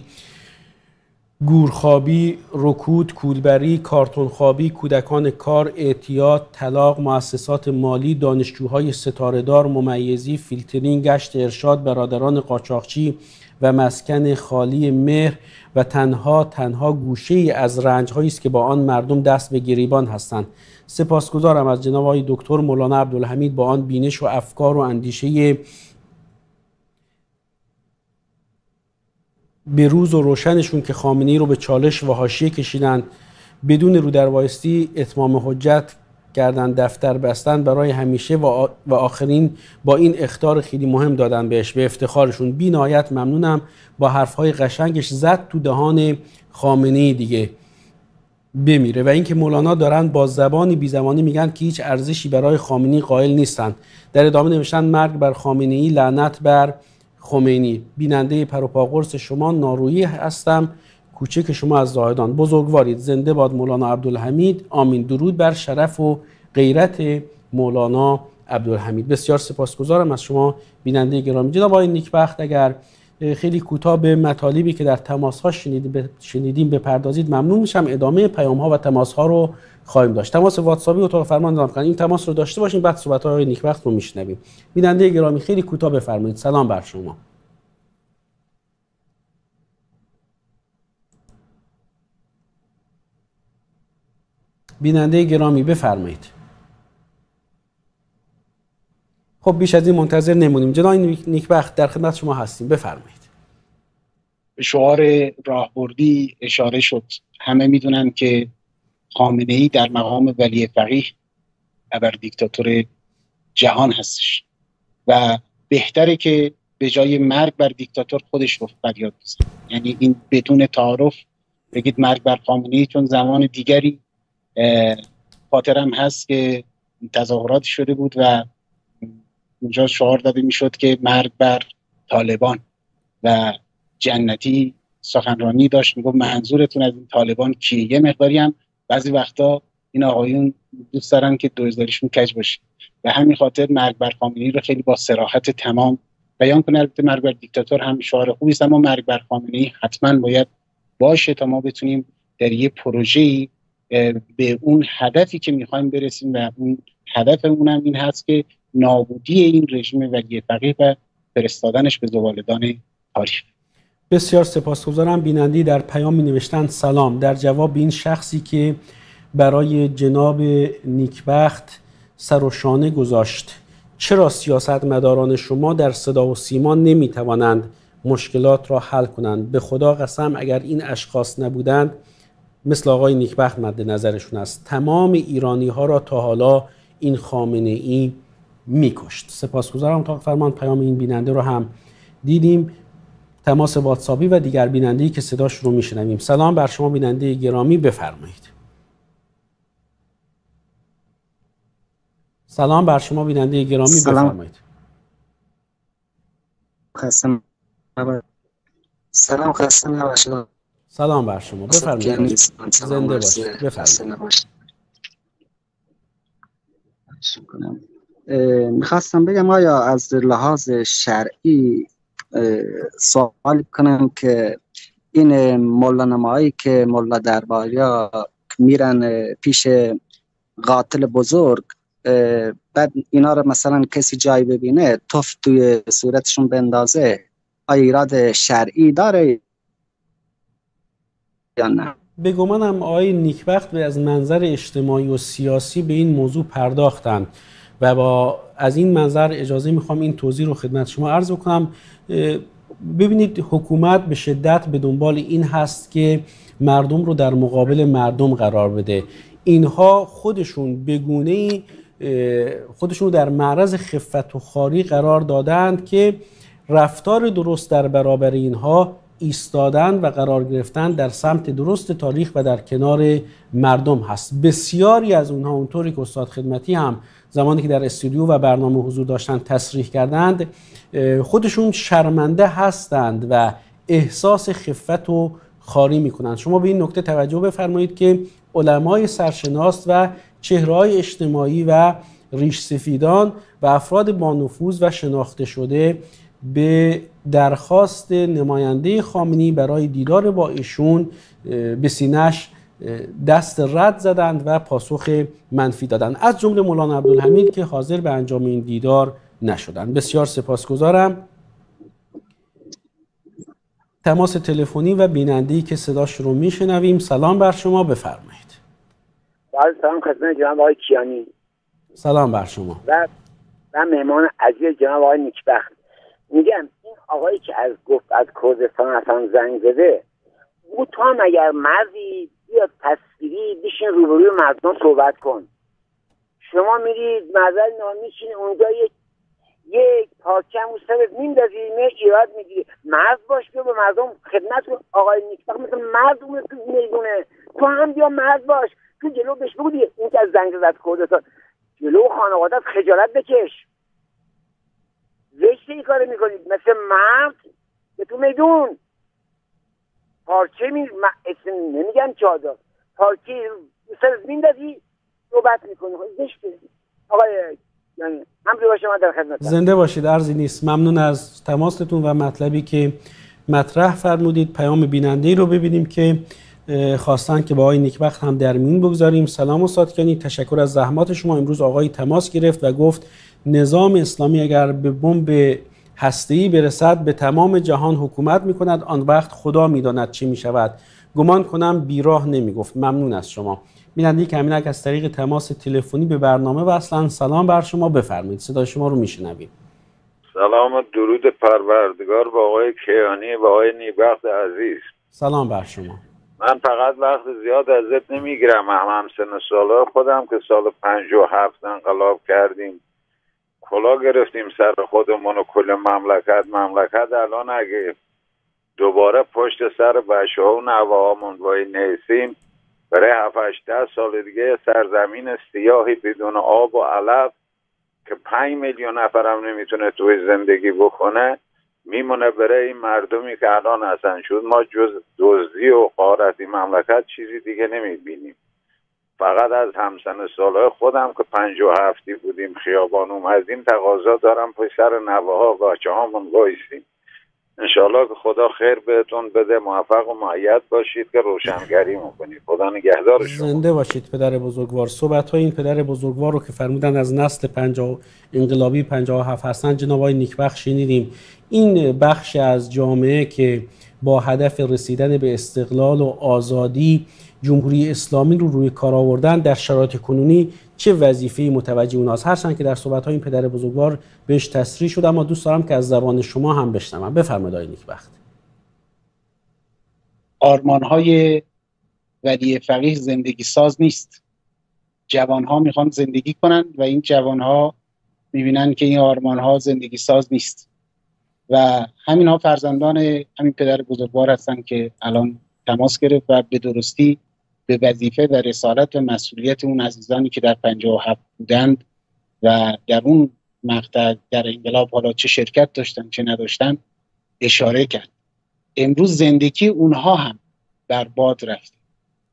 گورخوابی، رکود، کولبری، کارتونخوابی، کودکان کار، اعتیاد، طلاق، مؤسسات مالی، دانشجوهای ستاره‌دار، ممیزی، فیلترینگ، گشت ارشاد، برادران قاچاقچی و مسکن خالی مهر و تنها گوشه‌ای از رنج‌هایی است که با آن مردم دست به گریبان هستند. سپاسگزارم از جناب آقای دکتر مولانا عبدالحمید با آن بینش و افکار و اندیشه به روز و روشنشون که خامنه‌ای رو به چالش و حاشیه کشیدن، بدون رو در وایستی اتمام حجت کردن، دفتر بستن برای همیشه و آخرین با این اخطار خیلی مهم دادن بهش، به افتخارشون. بی نهایت ممنونم. با حرفهای قشنگش زد تو دهان خامنه‌ای دیگه بمیره. و اینکه مولانا دارن با زبانی بی زمانی میگن که هیچ ارزشی برای خامنه‌ای قائل نیستن. در ادامه نوشتن مرگ بر خامنه‌ای، لعنت بر خمینی. بیننده پروپاقرص شما نارویی هستم، کوچک شما از زاهدان. بزرگوارید. زنده باد مولانا عبدالحمید. آمین. درود بر شرف و غیرت مولانا عبدالحمید. بسیار سپاسگزارم از شما بیننده گرامی. جناب آقای نیکبخت اگر خیلی کوتاه به مطالبی که در تماس‌ها شنیدیم بپردازید ممنون میشم. ادامه پیام‌ها و تماس‌ها رو خواهیم داشت. تماس واتساپی اتاق فرمان نظام کنید. این تماس رو داشته باشین، بعد صحبت‌های آقای نیکبخت رو میشنویم. بیننده گرامی خیلی کوتاه بفرمایید. سلام بر شما. بیننده گرامی بفرمایید. خب بیش از این منتظر نمونیم. جناب نیکبخت در خدمت شما هستیم، بفرمایید. به شعار راهبردی اشاره شد. همه میدونن که خامنه‌ای در مقام ولی فقیه ابر دیکتاتور جهان هستش و بهتره که به جای مرگ بر دیکتاتور خودش رو فریاد بزنه. یعنی این بدون تعارف بگید مرگ بر خامنه‌ای، چون زمان دیگری خاطرم هست که تظاهرات شده بود و اونجا شعار داده میشد که مرگ بر طالبان و جنتی سخنرانی داشت میگفت منظورتون از این طالبان کیه؟ یه مقداری هم بعضی وقتا این آقایون دوست دارن که دوزاریشون کج باشه و همین خاطر مرگ بر خامنه‌ای رو خیلی با صراحت تمام بیان کنه. البته مرگ بر دیکتاتور هم شعار خوبی است، اما مرگ بر خامنه‌ای حتما باید باشه تا ما بتونیم در یه پروژه‌ای به اون هدفی که میخوایم برسیم و اون هدفمون هم این هست که نابودی این رژیم ولی فقیه و فرستادنش به زبالدان تاریخ. بسیار سپاسگزارم. بینندی در پیام می نوشتن سلام، در جواب این شخصی که برای جناب نیکبخت سر و شانه گذاشت، چرا سیاستمداران شما در صدا و سیما نمی توانند مشکلات را حل کنند؟ به خدا قسم اگر این اشخاص نبودند مثل آقای نیکبخت مد نظرشون است، تمام ایرانی ها را تا حالا این خامنه‌ای میکشت. سپاسگزارم. تا فرمان پیام این بیننده رو هم دیدیم. تماس واتساپی و دیگر بیننده‌ای که صداش رو میشنویم. سلام بر شما بیننده گرامی، بفرمایید. سلام بر شما بیننده گرامی، بفرمایید. سلام خسته نباشید. سلام بر شما، بفرمایید. زنده باشید، بفرمایید. میخواستم بگم آیا از لحاظ شرعی سوال کنم که این مولا نمایی که مولا درباریا میرن پیش قاتل بزرگ، بعد اینا رو مثلا کسی جای ببینه توف توی صورتشون بندازه، آیا ایراد شرعی داره یا نه؟ به گمانم آقای نیکبخت از منظر اجتماعی و سیاسی به این موضوع پرداختن و با از این منظر اجازه میخوام این توضیح رو خدمت شما عرض بکنم. ببینید حکومت به شدت به دنبال این هست که مردم رو در مقابل مردم قرار بده. اینها خودشون به گونه‌ای خودشون رو در معرض خفت و خواری قرار دادند که رفتار درست در برابر اینها ایستادن و قرار گرفتن در سمت درست تاریخ و در کنار مردم هست. بسیاری از اونها اونطوری که استاد خدمتی هم زمانی که در استودیو و برنامه حضور داشتن تصریح کردند، خودشون شرمنده هستند و احساس خفت و خاری میکنند. شما به این نکته توجه بفرمایید که علمای سرشناس و چهره‌های اجتماعی و ریش سفیدان و افراد با نفوذ و شناخته شده به درخواست نماینده خامنه‌ای برای دیدار با ایشون به سینه‌اش دست رد زدند و پاسخ منفی دادند، از جمله مولانا عبدالحمید که حاضر به انجام این دیدار نشدند. بسیار سپاسگزارم. تماس تلفنی و بیننده‌ای که صداش رو میشنویم. سلام بر شما، بفرمایید. سلام خدمت جناب آقای کیانی. سلام بر شما و مهمان عزیز جناب آقای نیکبخت. میگم این آقایی که گفت از کردستان اصلا زنگ زده بود، تو هم اگر مردی بیاد تصویری بشین روبروی مردم صحبت کن. شما میرید مزل نامیشین اونجا یک پاکم و سرت میندازی ایراد میگیری. مرد باش، بیا به مردم خدمت کن. آقای نیکبخت مثل مرد اون تو میدونه، تو هم بیا مرد باش، تو جلو بهش بگو دیگه این که از زنگ زد کردستان جلو خانوادت خجالت بکش. زشته ای کار میکنید مثل مرد به تو میدون پارچه نمیگم چادر، پارچه سرت میندازی صحبت میکنی. زشته آقای یعنی همجور باشه. من در خدمت زنده باشید، عرضی نیست. ممنون از تماستون و مطلبی که مطرح فرمودید. پیام بیننده‌ای رو ببینیم که خواستن که با آقای نیکبخت هم در میون بگذاریم. سلام استاد کیانی، تشکر از زحمات شما. امروز آقای تماس گرفت و گفت نظام اسلامی اگر به بمب هسته‌ای برسد به تمام جهان حکومت می‌کند، آن وقت خدا می‌داند چه می‌شود. گمان کنم بیراه نمی‌گفت. ممنون از شما. بیننده‌ای که همینک از طریق تماس تلفنی به برنامه وصلن. سلام بر شما، بفرمایید. صدای شما رو میشنویم. سلام و درود پروردگار با آقای کیانی و آقای نیکبخت عزیز. سلام بر شما. من فقط وقت زیاد ازت نمیگیرم. هم سن ساله خودم که سال 57 انقلاب کردیم، کلا گرفتیم سر خودمون و کل مملکت الان اگه دوباره پشت سر بچه ها و نوهامون وای نیستیم، برای 7-8 سال دیگه سرزمین سیاهی بدون آب و علف که 5 میلیون نفرم نمیتونه توی زندگی بکنه میمونه برای این مردمی که الان هستن. شد ما جز دزدی و غارتی مملکت چیزی دیگه نمیبینیم. فقط از همسن سالهای خودم که 57 بودیم خیابان اومدیم تقاضا دارم پشت سر نوه‌ها بچه هامون وایسیم. انشالله که خدا خیر بهتون بده، موفق و مؤید باشید که روشنگری میکنید. خدا نگهدار شما. زنده باشید پدر بزرگوار. صحبت‌های این پدر بزرگوار رو که فرمودن از نسل انقلابی 57 هستن جناب آقای نیکبخت شنیدیم. این بخش از جامعه که با هدف رسیدن به استقلال و آزادی جمهوری اسلامی رو روی کار آوردن، در شرایط کنونی چه وظیفه‌ای متوجه اوناست؟ هرچند که در صحبت‌های این پدر بزرگوار بهش تصریح شد، اما دوست دارم که از زبان شما هم بشنوم. بفرمایید آقای نیکبخت. آرمان‌های ولی فقیه زندگی ساز نیست. جوان‌ها میخوان زندگی کنن و این جوان‌ها میبینن که این آرمان‌ها زندگی ساز نیست و همین‌ها فرزندان همین پدر بزرگوار هستن که الان تماس گرفت و به درستی به وظیفه و رسالت و مسئولیت اون عزیزانی که در 57 بودند و در اون مقطع در انقلاب حالا چه شرکت داشتن چه نداشتن اشاره کرد. امروز زندگی اونها هم برباد رفته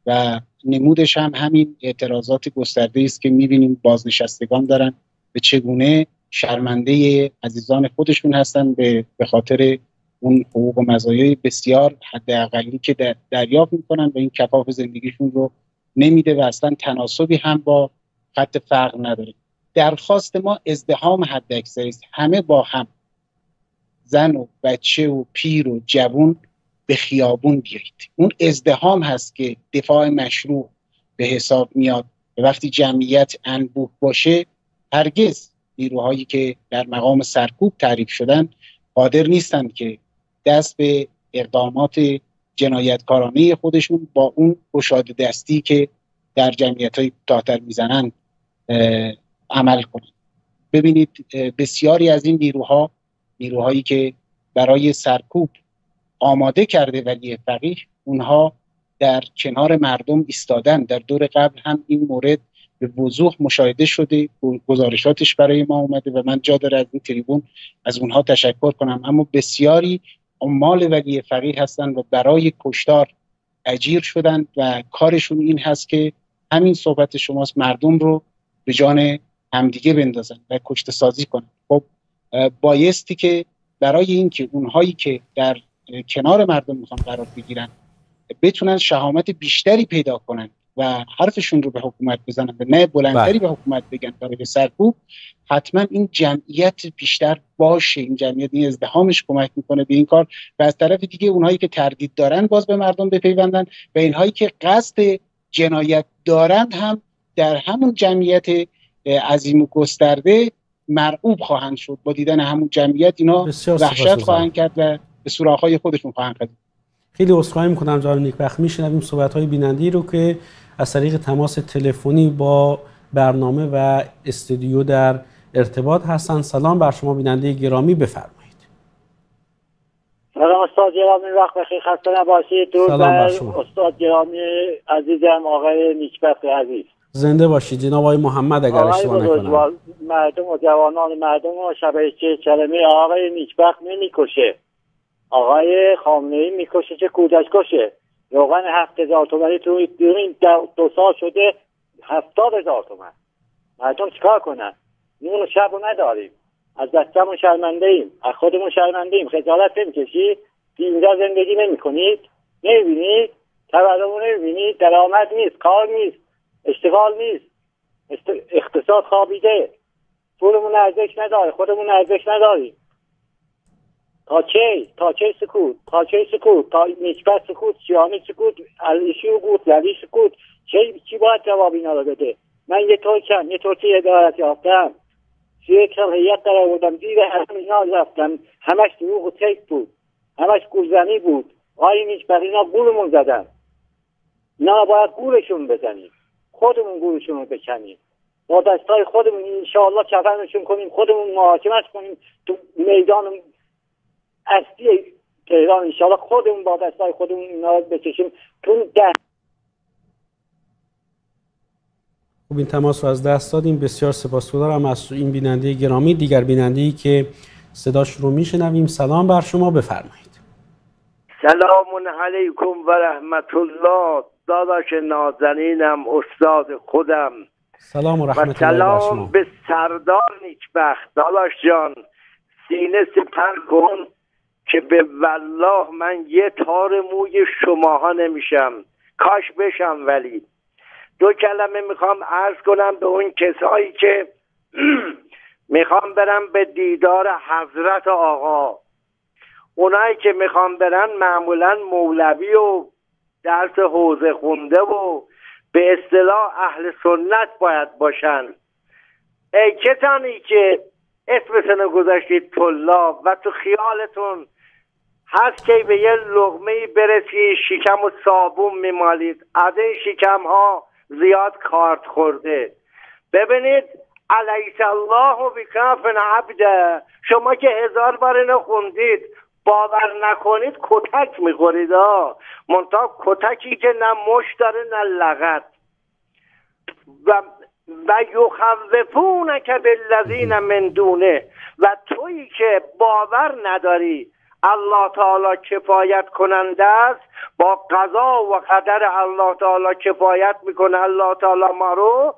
و نمودش هم همین اعتراضات گسترده است که می‌بینیم بازنشستگان دارن به چگونه شرمنده عزیزان خودشون هستن به خاطر اون حقوق و مزایای بسیار حداقلی که دریافت میکنن و این کفاف زندگیشون رو نمیده و اصلا تناسبی هم با خط فقر نداره. درخواست ما ازدحام حداکثری است. همه با هم، زن و بچه و پیر و جوان، به خیابون بیایید. اون ازدحام هست که دفاع مشروع به حساب میاد. وقتی جمعیت انبوه باشه هرگز نیروهایی که در مقام سرکوب تعریف شدن قادر نیستند که دست به اقدامات جنایتکارانه خودشون با اون گشاده دستی که در جمعیت‌های کوتاه‌تر میزنن عمل کنند. ببینید بسیاری از این نیروهایی که برای سرکوب آماده کرده ولی فقیه، اونها در کنار مردم ایستادن. در دور قبل هم این مورد به وضوح مشاهده شده، گزارشاتش برای ما اومده و من جا داره از این تریبون از اونها تشکر کنم. اما بسیاری عمال ولی فقیه هستن و برای کشتار اجیر شدن و کارشون این هست که همین صحبت شماست، مردم رو به جان همدیگه بندازن و کشته سازی کنن. خب بایستی که برای اینکه اونهایی که در کنار مردم میخوان قرار بگیرن بتونن شهامت بیشتری پیدا کنن و حرفشون رو به حکومت بزنن و نه بلندتری به حکومت بگن برای سرکوب، حتما این جمعیت بیشتر باشه. این جمعیت، این ازدحامش کمک میکنه به این کار. و از طرف دیگه اونهایی که تردید دارن باز به مردم بپیوندن و اینهایی که قصد جنایت دارن هم در همون جمعیت عظیم و گسترده مرعوب خواهند شد. با دیدن همون جمعیت اینا وحشت خواهند کرد و به سوراخ‌های خودشون خواهند رفت. خیلی عذرخواهی می‌کنم جناب نیکبخت. میشنویم صحبت‌های بیننده رو که از طریق تماس تلفنی با برنامه و استودیو در ارتباط هستن. سلام بر شما بیننده گرامی، بفرمایید. سلام استاد گرامی، وقت بخیر، خسته نباشید. درود بر استاد گرامی عزیزم آقای نیکبخت عزیز. زنده باشید جناب آقای محمد. اگر اشتباه نکنم مردم و جوانان مردم و شبکه کلمه آقای نیکبخت نمیکشه، آقای خامنه‌ای میکشه که کودک کشه. روغن 7000 تومانی تو این 2 سال شده 70000 تومان. مردم چیکار کنن؟ نون شب رو نداریم، از دستمون شرمنده ایم، از خودمون شرمنده ایم. خجالت نمیکشید؟ اینجا زندگی نمیکنید؟ نمیبینید؟ تورم نمیبینید؟ درآمد نیست، کار نیست، اشتغال نیست، اقتصاد خوابیده، پولمون ارزش نداره، خودمون ارزش نداریم. تا چه سکوت؟ تا نیکبخت سکوت، شیانی سکوت، علیشی سکوت، ولی سکوت. چی باید جواب اینا رو بده؟ من یه ترکی ادارت یافتم، 31 سال هیئت در آوردم، دیر همه اینا رفتم، همش دروغ و تیک بود، همش گولزنی بود. آقای نیکبخت اینا گولمون زدن، اینا باید گولشون بزنیم، خودمون گولشون رو بکنیم، با دستای خودمون انشاءالله کفنشون کنیم، خودمون محاکمت کنیم تو میدان اصلی تهران. انشاءالله خودمون با دستای خودمون اینا رو بکشیم. خب این تماس رو از دست دادیم. بسیار سپاسگزارم از این بیننده گرامی. دیگر بیننده‌ای که صداش رو میشنویم، سلام بر شما، بفرمایید. سلام علیکم و رحمت الله. داداش نازنینم، استاد خودم، سلام و رحمت الله بر شما. سلام به سردار نیکبخت. داداش جان سینه سپر کن که به والله من یه تار موی شماها نمیشم، کاش بشم. ولی 2 کلمه میخوام عرض کنم به اون کسایی که میخوام برم به دیدار حضرت آقا. اونایی که میخوام برن معمولا مولوی و درس حوزه خونده و به اصطلاح اهل سنت باید باشن. ای کسانی که اسمتون گذاشتید طلاب و تو خیالتون هست که به یه لقمه برسی شکم و صابون میمالید، از این شکم ها زیاد کارت خورده. ببینید علیس الله و بکافن عبده، شما که 1000 بار اینو خوندید باور نکنید کتک میخورید. منتها کتکی که نه مش داره نه لغت. و یخوفونک بالذین من دونه، و تویی که باور نداری الله تعالی کفایت کننده است، با قضا و قدر الله تعالی کفایت میکنه الله تعالی ما رو،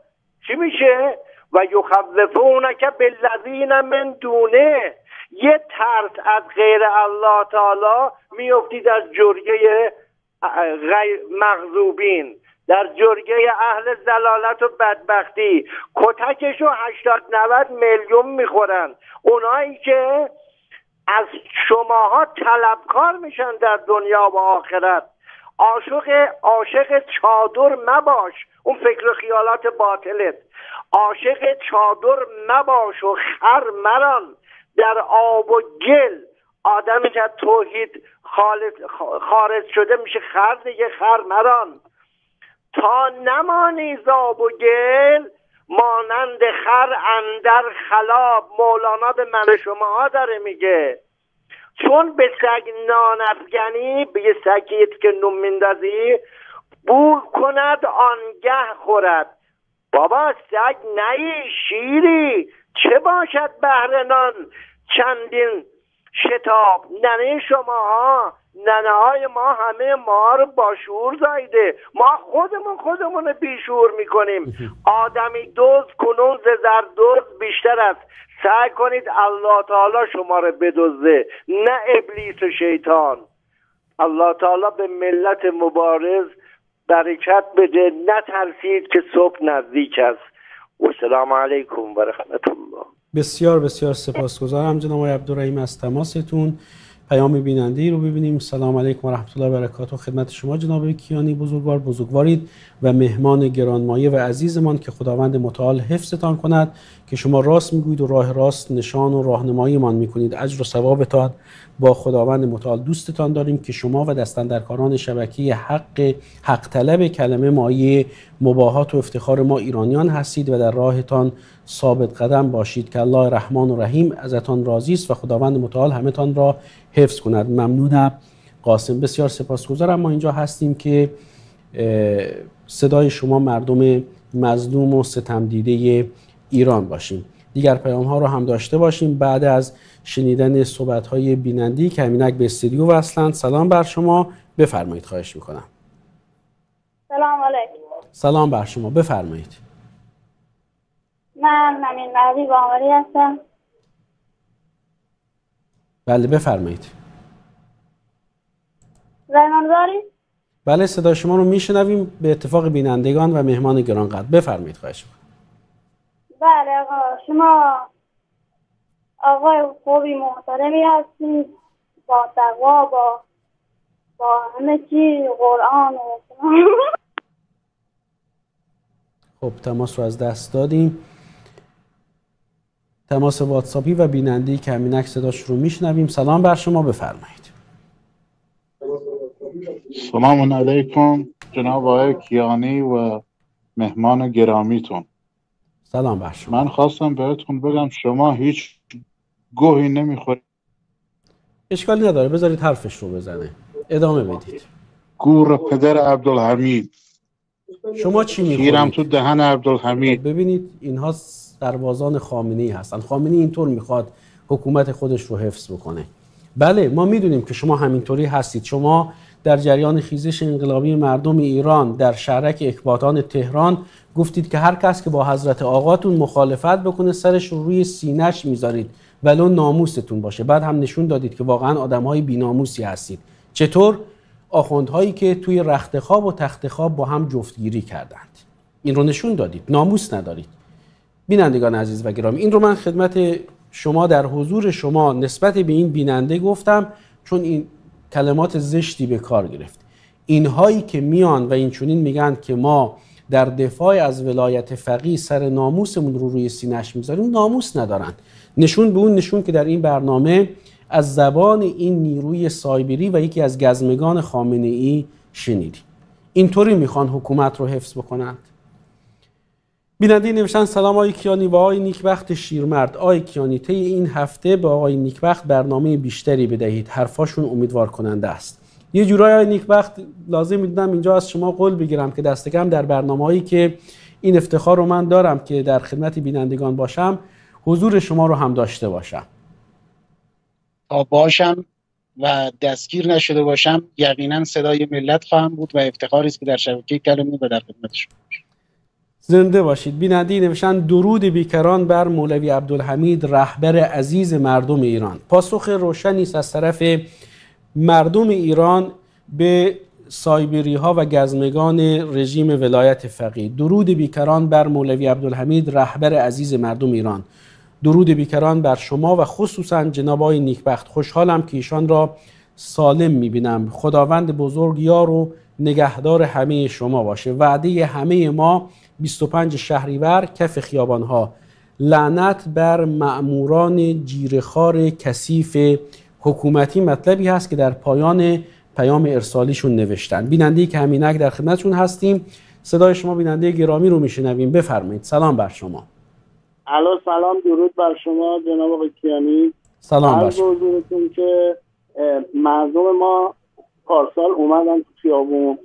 چی میشه؟ و یخوفونک بالذین من دونه، یه ترس از غیر الله تعالی میافتید از جرگه مغضوبین، در جرگه اهل ضلالت و بدبختی. کتکشو 80-90 میلیون میخورن. اونایی که از شماها طلبکار میشن در دنیا و آخرت. عاشق چادر مباش، اون فکر و خیالات باطلت. عاشق چادر مباش و خر مران، در آب و گل آدمی که توحید خارج شده میشه خر دیگه، خر مران. تا نمانی زاب و گل مانند خر اندر خلاب. مولانا به من شما ها داره میگه چون به سگ نان افگنی، به یه سگی که نون میندازی بو کند آنگه خورد. بابا سگ نی شیری، چه باشد بهر نان چندین شتاب. ننه شما ها، ننه های ما همه ما رو با شعور زایده، ما خودمون بیشعور میکنیم. آدمی دوز کنون ز زر دوز بیشتر است. سعی کنید الله تعالی شما رو بدزده، نه ابلیس و شیطان. الله تعالی به ملت مبارز برکت بده، نترسید که صبح نزدیک است. و السلام علیکم و رحمت الله. بسیار بسیار سپاسگزارم جناب آقای عبدالرحیم از تماستون. پیام بیننده‌ای رو ببینیم. سلام علیکم و رحمت الله و برکاته. خدمت شما جناب کیانی بزرگوارید و مهمان گرانمایه و عزیزمان که خداوند متعال حفظتان کند، که شما راست میگویید و راه راست نشان و راهنماییمان میکنید. اجر و ثوابتان با خداوند متعال دوستتان داریم که شما و دستاندرکاران شبکه حق طلب کلمه مایه مباهات و افتخار ما ایرانیان هستید و در راهتان ثابت قدم باشید که الله رحمان و رحیم ازتان راضی است و خداوند متعال همتان را حفظ کند. ممنونم قاسم. بسیار سپاسگزارم. ما اینجا هستیم که صدای شما مردم مظلوم و ستم دیده ایران باشیم. دیگر پیام ها رو هم داشته باشیم بعد از شنیدن صحبت های بینندی که همینک به استودیو وصلند. سلام بر شما، بفرمایید. خواهش میکنم. سلام علیکم. سلام بر شما، بفرمایید. من نمین مهدی باوری هستم. بله بفرمایید. زایمان داری؟ بله صدای شما رو میشنویم به اتفاق بینندگان و مهمان گرانقدر. بفرمایید. خواهش میکنم. بله آقا، شما آقای خوبی محترمی هستید، با تقوا، با همه چی، قرآن و خب تماس رو از دست دادیم. تماس واتساپی و بیننده‌ای که همینک صداش رو میشنویم. سلام بر شما، بفرمایید. سلام علیکم جناب آقای کیانی و مهمان گرامیتون. سلام بر شما. من خواستم بهتون بگم شما هیچ گوهی نمیخورید. اشکالی نداره، بذارید حرفش رو بزنه، ادامه بدید. گور پدر عبدالحمید. شما چی میخورید؟ گیرم تو دهن عبدالحمید. ببینید اینها سربازان خامنه‌ای هستن. خامنه‌ای اینطور میخواد حکومت خودش رو حفظ بکنه. بله ما میدونیم که شما همینطوری هستید. شما در جریان خیزش انقلابی مردم ایران در شهرک اکباتان تهران گفتید که هر کس که با حضرت آقاتون مخالفت بکنه سرش رو روی سینه‌اش میذارید ولو ناموستون باشه. بعد هم نشون دادید که واقعا آدم‌های بی‌ناموسی هستید. چطور؟ آخوندهایی که توی رخت خواب و تخت خواب با هم جفتگیری کردند. این رو نشون دادید. ناموس ندارید. بینندگان عزیز و گرامی، این رو من خدمت شما در حضور شما نسبت به این بیننده گفتم چون این کلمات زشتی به کار گرفت. اینهایی که میان و این چونین میگن که ما در دفاع از ولایت فقیه سر ناموسمون رو روی سینه‌اش میذاریم، ناموس ندارن. نشون به اون نشون که در این برنامه از زبان این نیروی سایبری و یکی از گزمگان خامنه‌ای شنیدیم. اینطوری میخوان حکومت رو حفظ بکنند. بیننده نوشتن سلام آقای کیانی و آقای نیکبخت شیرمرد. آقای کیانی طی این هفته با آقای نیکبخت برنامه بیشتری بدهید، حرفاشون امیدوار کننده است. یه جورایی آقای نیکبخت لازم میدونم اینجا از شما قول بگیرم که دست کم در برنامه‌هایی که این افتخار رو من دارم که در خدمت بینندگان باشم حضور شما رو هم داشته باشم. تا باشم و دستگیر نشده باشم یقینا صدای ملت خواهم بود و افتخاری است که در شبکه کلمه و در خدمت شما باشم. زنده باشید. بیننده نوشتن درود بیکران بر مولوی عبدالحمید رهبر عزیز مردم ایران. پاسخ روشنی است از طرف مردم ایران به سایبری ها و گزمگان رژیم ولایت فقیه. درود بیکران بر مولوی عبدالحمید رهبر عزیز مردم ایران. درود بیکران بر شما و خصوصا جناب آقای نیکبخت. خوشحالم که ایشان را سالم میبینم. خداوند بزرگ یار و نگهدار همه شما باشه. وعده همه ما 25 شهریور کف خیابانها. لعنت بر مأموران جیره‌خوار کثیف حکومتی مطلبی هست که در پایان پیام ارسالیشون نوشتن. بیننده‌ای که همینک در خدمتشون هستیم. صدای شما بیننده گرامی رو میشنویم. بفرمایید. سلام بر شما. الو سلام، درود بر شما جناب آقای کیانی. سلام بر شما. حضورتون که مردم ما پارسال اومدن تو خیابون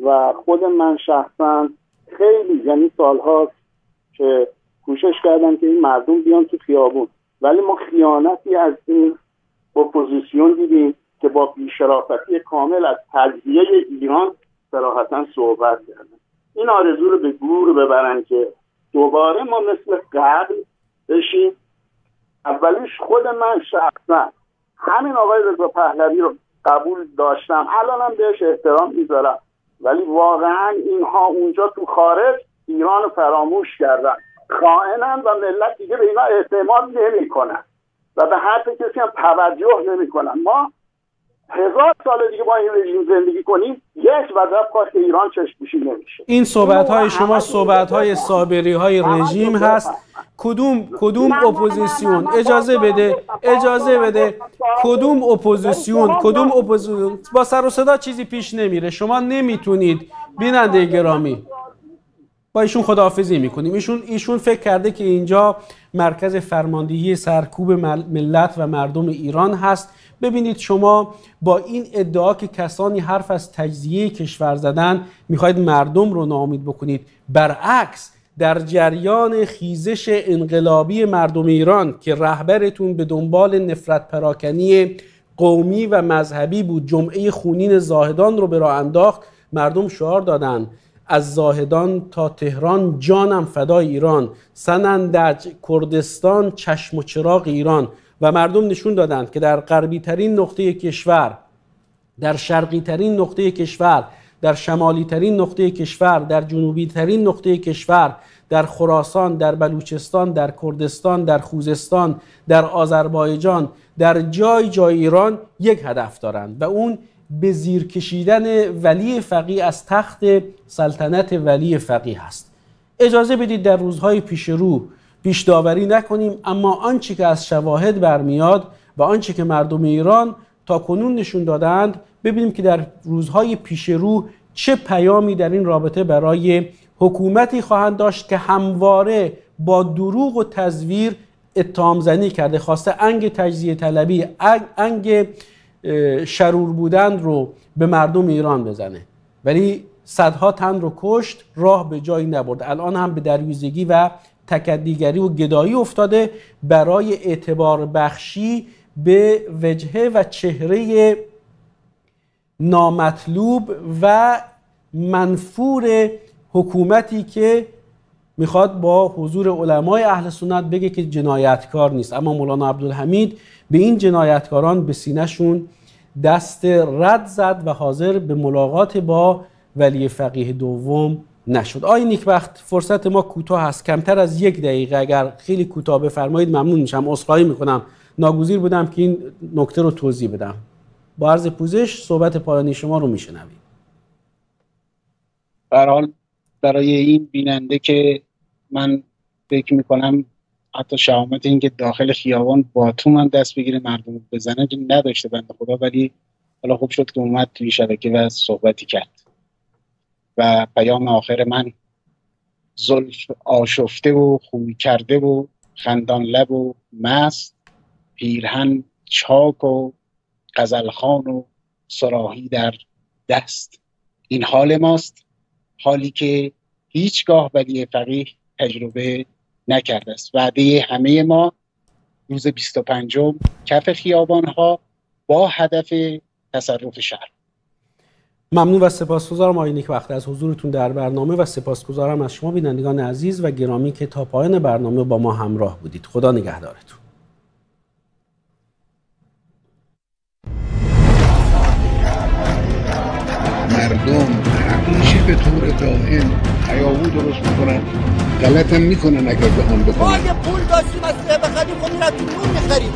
و خود من شخصا خیلی یعنی سالهاست که کوشش کردم که این مردم بیان تو خیابون، ولی ما خیانتی از این اپوزیسیون دیدیم که با بی‌شرافتی کامل از تجزیه ایران صراحتاً صحبت کردن. این آرزو رو به گور ببرن که دوباره ما مثل قبل بشیم. اولیش خود من شخصا همین آقای رضا پهلوی رو قبول داشتم، الانم بهش احترام میذارم، ولی واقعا اینها اونجا تو خارج ایران فراموش کردن، خائنن و ملت دیگه به اینا اعتماد نمیکنن و به حرف کسی هم توجه نمیکنن. ما 1000 سال دیگه با این رژیم زندگی کنیم، یک وظیفه کاش ایران چشم‌پوشی نمیشه. این صحبت‌های شما صحبت‌های صابری‌های رژیم هست. کدوم اپوزیسیون اجازه بده کدوم اپوزیسیون با سر و صدا چیزی پیش نمیره. شما نمیتونید بیننده گرامی با ایشون خداحافظی میکنیم. ایشون فکر کرده که اینجا مرکز فرماندهی سرکوب ملت و مردم ایران هست. ببینید شما با این ادعا که کسانی حرف از تجزیه کشور زدن میخواید مردم رو ناامید بکنید. برعکس در جریان خیزش انقلابی مردم ایران که رهبرتون به دنبال نفرت پراکنی قومی و مذهبی بود، جمعه خونین زاهدان رو به راه انداخت، مردم شعار دادن از زاهدان تا تهران جانم فدای ایران، سنندج کردستان چشم و چراغ ایران. و مردم نشون دادند که در غربی ترین نقطه کشور، در شرقی ترین نقطه کشور، در شمالی ترین نقطه کشور، در جنوبی ترین نقطه کشور، در خراسان، در بلوچستان، در کردستان، در خوزستان، در آذربایجان، در جای ایران یک هدف دارند و اون به زیر کشیدن ولی فقیه از تخت سلطنت ولی فقیه هست. اجازه بدید در روزهای پیش رو پیش داوری نکنیم، اما آنچه که از شواهد برمیاد و آنچه که مردم ایران تا کنون نشون دادند، ببینیم که در روزهای پیش رو چه پیامی در این رابطه برای حکومتی خواهند داشت که همواره با دروغ و تزویر اتهام زنی کرده، خواسته انگ تجزیه طلبی، انگ شرور بودن رو به مردم ایران بزنه، ولی صدها تن رو کشت، راه به جایی نبرد. الان هم به دریوزگی و تکدیگری و گدایی افتاده برای اعتبار بخشی به وجهه و چهره نامطلوب و منفور حکومتی که میخواد با حضور علمای اهل سنت بگه که جنایتکار نیست. اما مولانا عبدالحمید به این جنایتکاران به سینه‌شون دست رد زد و حاضر به ملاقات با ولی فقیه دوم نشد. آقای نیکبخت، فرصت ما کوتاه هست، کمتر از 1 دقیقه اگر خیلی کوتاه بفرمایید ممنون میشم. عذرخواهی میکنم، ناگزیر بودم که این نکته رو توضیح بدم. با عرض پوزش صحبت پایانی شما رو میشنویم. به هر حال برای این بیننده که من فکر میکنم حتی شهامت این که داخل خیابان با تو من دست بگیره مردم بزنه نداشته بنده خدا، ولی حالا خوب شد که اومد توی شبکه و صحبتی کرد. و پیام آخر من زلف آشفته و خوی کرده و خندان لب و مست، پیرهن چاک و غزلخوان و صراحی در دست. این حال ماست، حالی که هیچگاه ولی فقیه تجربه نکرده است. وعده همه ما روز 25 کف خیابان ها با هدف تصرف شهر. ممنون و سپاسگزارم آقای نیکبخت از حضورتون در برنامه و سپاسگزارم از شما بینندگان عزیز و گرامی که تا پایان برنامه با ما همراه بودید. خدا نگهدارتون. مردم همیشه به طور دائم هیاهو درست میکنن، غلط هم میکنن اگر بخوام بکنن. ما اگه پول داشتیم از بخریم خود میرفتیم نون میخریم.